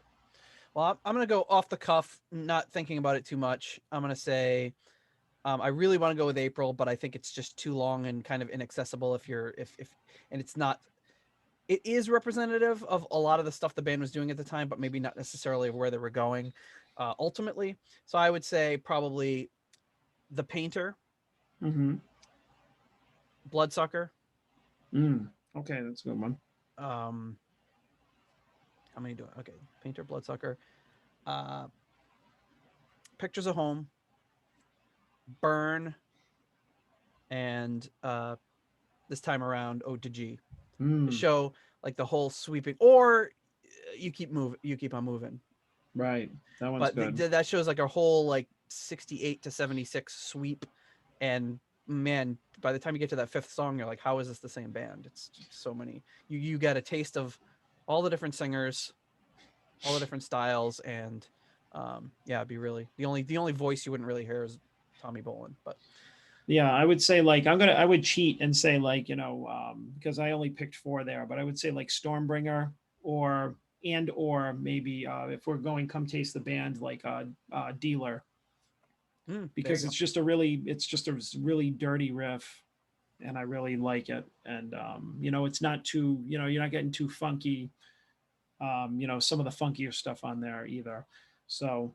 Well, I'm going to go off the cuff, not thinking about it too much. I'm going to say I really want to go with April, but I think it's just too long and kind of inaccessible if and it's not. It is representative of a lot of the stuff the band was doing at the time, but maybe not necessarily where they were going ultimately. So I would say probably The Painter, Bloodsucker. Okay, that's a good one. How many do I? Okay, Painter, Bloodsucker, Pictures of Home, Burn, and this time around Ode to G. To show like the whole sweeping, or you keep on moving. Right, that one's good. That shows like a whole like 68 to 76 sweep, and man, by the time you get to that 5th song, you're like, how is this the same band? It's just so many. You get a taste of all the different singers, all the different styles, and it'd be really the only voice you wouldn't really hear is Tommy Bolin, but. Yeah, I would say like I would cheat and say like, because I only picked 4 there, but I would say like Stormbringer or maybe if we're going Come Taste the Band, like Dealer. Because it's just a really dirty riff and I really like it. And it's not too, you're not getting too funky. Some of the funkier stuff on there either. So,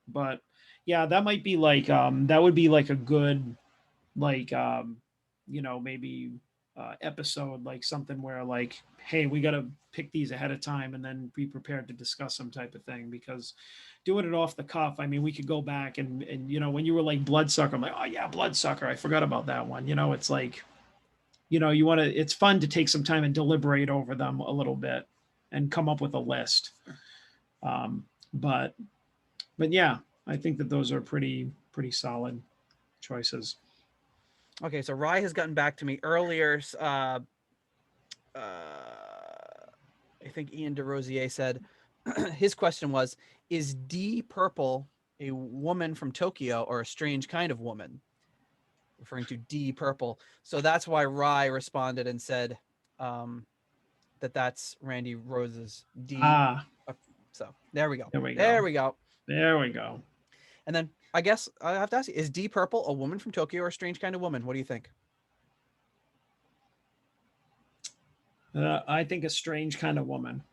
but yeah, that might be like that would be like a good like maybe episode, like something where like, hey, we got to pick these ahead of time and then be prepared to discuss some type of thing, because doing it off the cuff, I mean, we could go back and when you were like Bloodsucker, I'm like, oh yeah, Bloodsucker, I forgot about that one. It's like, you want to, it's fun to take some time and deliberate over them a little bit and come up with a list. But yeah, I think that those are pretty solid choices. Okay, so Rye has gotten back to me earlier. I think Ian DeRosier said his question was, is D Purple a woman from Tokyo or a strange kind of woman? Referring to D Purple. So that's why Rye responded and said that's Randy Rose's D. So there we go. There we go. And then I guess I have to ask you, is D Purple a woman from Tokyo or a strange kind of woman? What do you think? I think a strange kind of woman.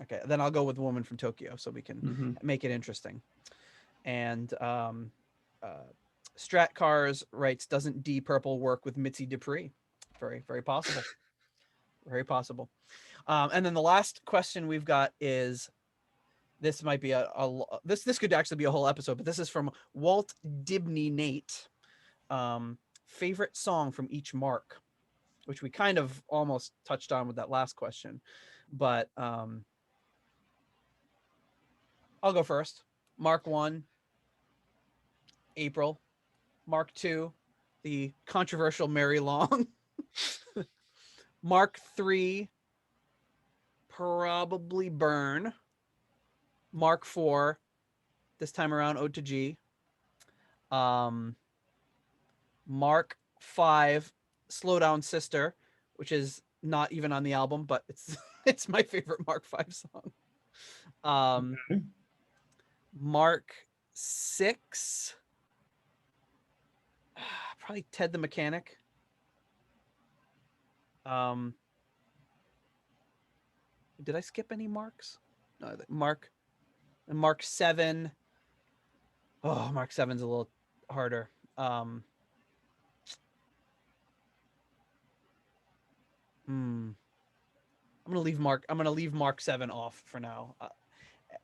Okay, then I'll go with woman from Tokyo so we can make it interesting. And Strat Cars writes, doesn't D purple work with Mitzi Dupree? Very, very possible. Very possible. And then the last question we've got is, this might be this could actually be a whole episode, but this is from Walt Dibney Nate. Favorite song from each mark, which we kind of almost touched on with that last question, but I'll go first. Mark 1, April. Mark 2, the controversial Mary Long. Mark 3, probably Burn. Mark 4, this time around Ode to G. Mark 5, Slow Down Sister, which is not even on the album, but it's my favorite Mark 5 song. Okay. Mark 6, probably Ted the Mechanic. Did I skip any marks? No, Mark 7. Oh, Mark 7's a little harder. I'm gonna leave Mark 7 off for now.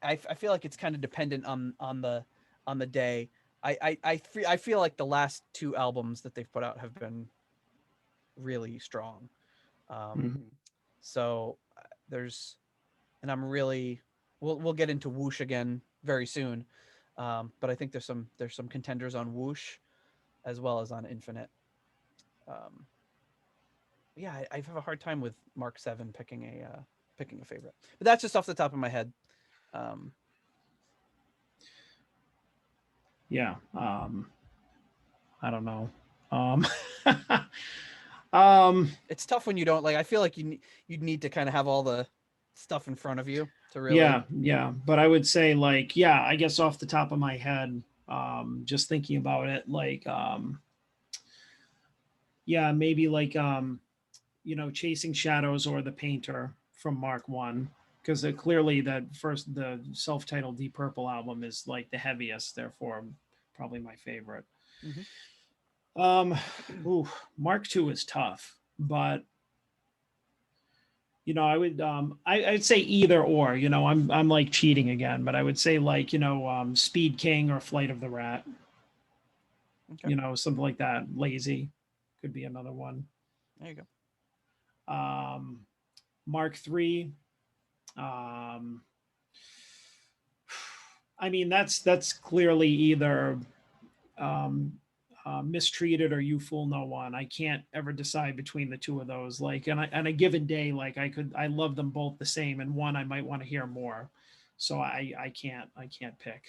I feel like it's kind of dependent on the day. I feel like the last 2 albums that they've put out have been really strong. So there's, and I'm really, we'll get into Whoosh again very soon. But I think there's some contenders on Whoosh as well as on Infinite. Yeah, I have a hard time with Mark 7 picking a favorite, but that's just off the top of my head. Yeah. I don't know. It's tough when you don't, like, I feel like you'd need to kind of have all the stuff in front of you to really. Yeah. But I would say, like, yeah, I guess off the top of my head, just thinking about it, like, yeah, maybe like, Chasing Shadows or The Painter from Mark 1, because clearly the self-titled Deep Purple album is like the heaviest, therefore probably my favorite. Mark 2 is tough, but I would I'd say either or. I'm like cheating again, but I would say, like, Speed King or Flight of the Rat. Okay. Something like that. Lazy could be another one. There you go. Mark 3. I mean, that's clearly either Mistreated or You Fool No One. I can't ever decide between the two of those. Like, on a given day, like, I love them both the same, and one I might want to hear more. So I can't pick.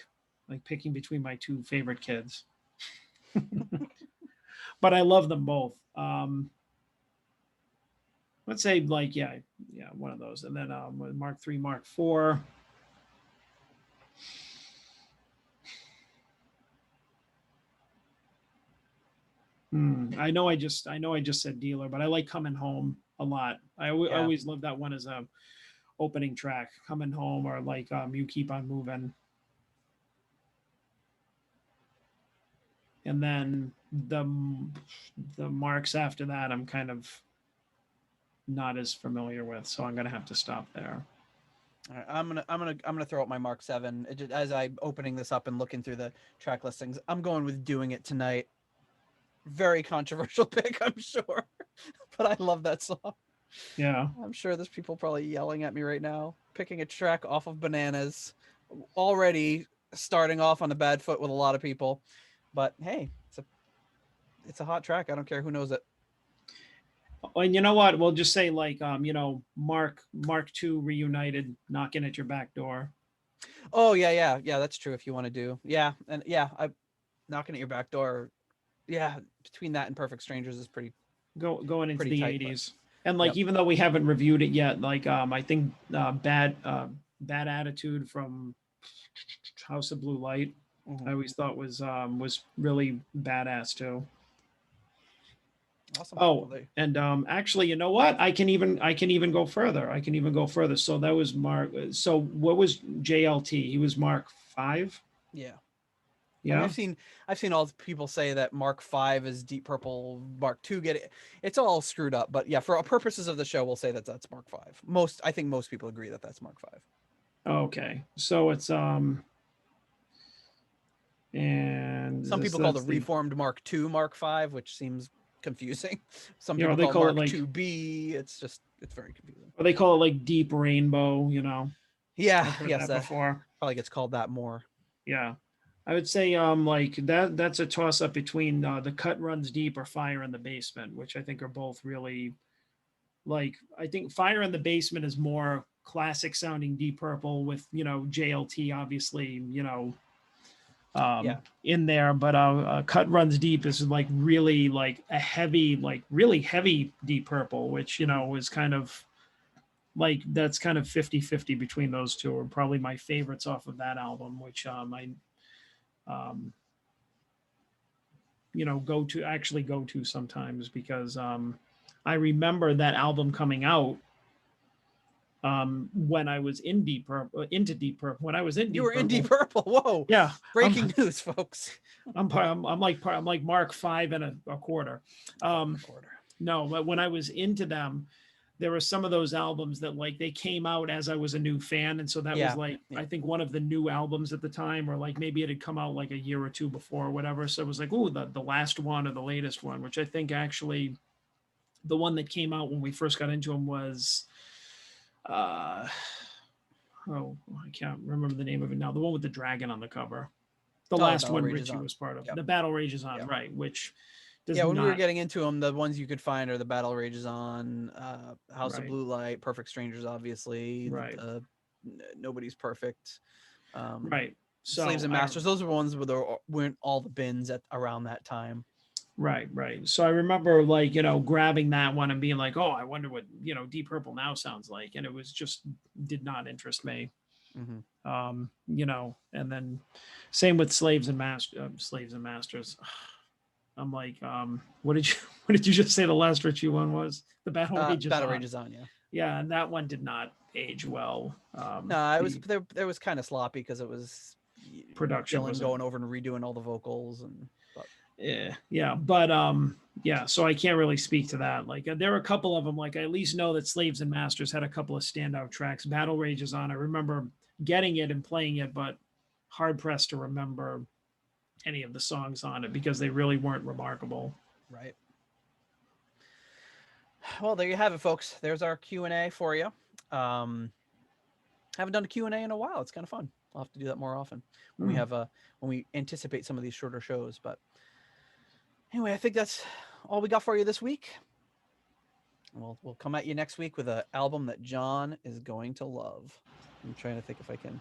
Like picking between my 2 favorite kids. But I love them both. Let's say, like, yeah, one of those. And then Mark 3, Mark 4. I know I just said Dealer, but I like Coming Home a lot. I always love that one as a opening track, Coming Home, or like You Keep on Moving. And then the marks after that, I'm kind of not as familiar with, so I'm gonna have to stop there. All right, I'm gonna throw out my Mark 7 as I'm opening this up and looking through the track listings. I'm going with Doing It Tonight. Very controversial pick, I'm sure, but I love that song. Yeah, I'm sure there's people probably yelling at me right now. Picking a track off of Bananas, already starting off on a bad foot with a lot of people. But hey, it's a hot track. I don't care who knows it. And you know what? We'll just say, like, Mark 2 Reunited, Knocking at Your Back Door. Oh yeah. That's true. If you want to do, I Knocking at Your Back Door. Yeah, between that and Perfect Strangers is pretty going into pretty the tight, 80s. And like, even though we haven't reviewed it yet, like, I think Bad Attitude from House of Blue Light, I always thought was really badass too. Awesome. Oh, and actually, you know what? I can even go further. So that was Mark. So what was JLT? He was Mark 5. Yeah. Yeah. I've seen all the people say that Mark V is Deep Purple, Mark II it's all screwed up. But yeah, for purposes of the show, we'll say that that's Mark V. I think most people agree that that's Mark V. Okay, so it's and some people call the reformed Mark II Mark V, which seems confusing. Some people they call it Mark like, IIB. It's very confusing. Or they call it like Deep Rainbow, Yeah, I've heard yes, that before. Probably gets called that more. Yeah, I would say like that's a toss up between the Cut Runs Deep or Fire in the Basement, which I think are both really like. I think Fire in the Basement is more classic sounding Deep Purple with JLT obviously in there, but Cut Runs Deep is like really like a heavy, like really heavy Deep Purple, which is kind of like that's kind of 50-50 between those two, are probably my favorites off of that album, which I go to sometimes because I remember that album coming out when I was in Deep Purple, into Deep Purple. When I was in Deep Purple. In Deep Purple. Whoa. Yeah. Breaking news, folks. I'm like Mark V and a quarter. No, but when I was into them, there were some of those albums that like they came out as I was a new fan. And so that was like, I think one of the new albums at the time, or like maybe it had come out like a year or two before or whatever. So it was like, oh, the last one or the latest one, which I think actually the one that came out when we first got into them was, I can't remember the name of it now. The one with the dragon on the cover. The last one Ritchie was part of. Yep. The Battle Rages On, right, which when we were getting into them, the ones you could find are the Battle Rages On, House of Blue Light, Perfect Strangers, obviously, right. Nobody's Perfect, right. So Slaves and Masters. Those were ones where there weren't all the bins around that time. Right. So I remember like, grabbing that one and being like, oh, I wonder what, Deep Purple now sounds like. And it was just did not interest me. Mm-hmm. And then same with Slaves and Masters. I'm like, what did you just say the last Ritchie one was? The Battle Rages On. Yeah, and that one did not age well. No, it was there was kind of sloppy because it was production Gillan going over and redoing all the vocals and. So I can't really speak to that. Like there are a couple of them, like I at least know that Slaves and Masters had a couple of standout tracks. Battle Rages On, I remember getting it and playing it, but hard pressed to remember any of the songs on it because they really weren't remarkable. Right. Well, there you have it, folks. There's our Q&A for you. Haven't done a Q&A in a while. It's kind of fun. I'll have to do that more often when we anticipate some of these shorter shows. But anyway, I think that's all we got for you this week. We'll come at you next week with an album that John is going to love. I'm trying to think if I can.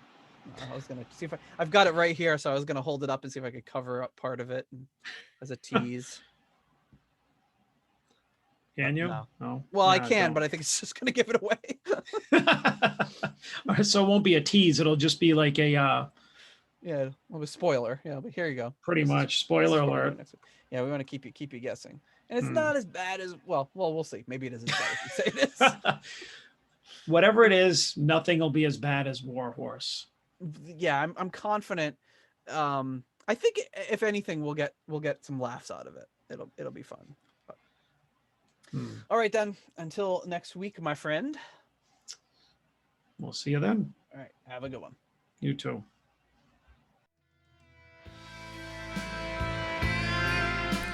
I was gonna see if I've got it right here, so I was gonna hold it up and see if I could cover up part of it as a tease. Can you? No. Well, I can, but I think it's just gonna give it away. All right, so it won't be a tease. It'll just be like a a spoiler. Yeah, but here you go. Pretty much. Spoiler alert. Yeah, we want to keep you guessing. And it's not as bad as we'll see. Maybe it is as bad as you say it is. Whatever it is, nothing will be as bad as War Horse. Yeah, I'm confident. I think if anything, we'll get some laughs out of it. It'll be fun. But... All right, then. Until next week, my friend. We'll see you then. All right. Have a good one. You too.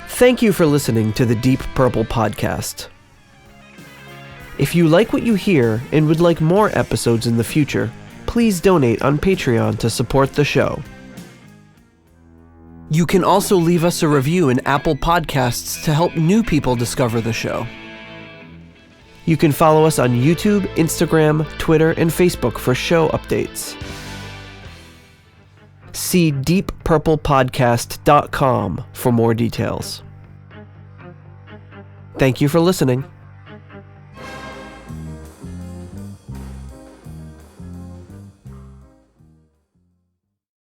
Thank you for listening to the Deep Purple Podcast. If you like what you hear and would like more episodes in the future, please donate on Patreon to support the show. You can also leave us a review in Apple Podcasts to help new people discover the show. You can follow us on YouTube, Instagram, Twitter, and Facebook for show updates. See deeppurplepodcast.com for more details. Thank you for listening.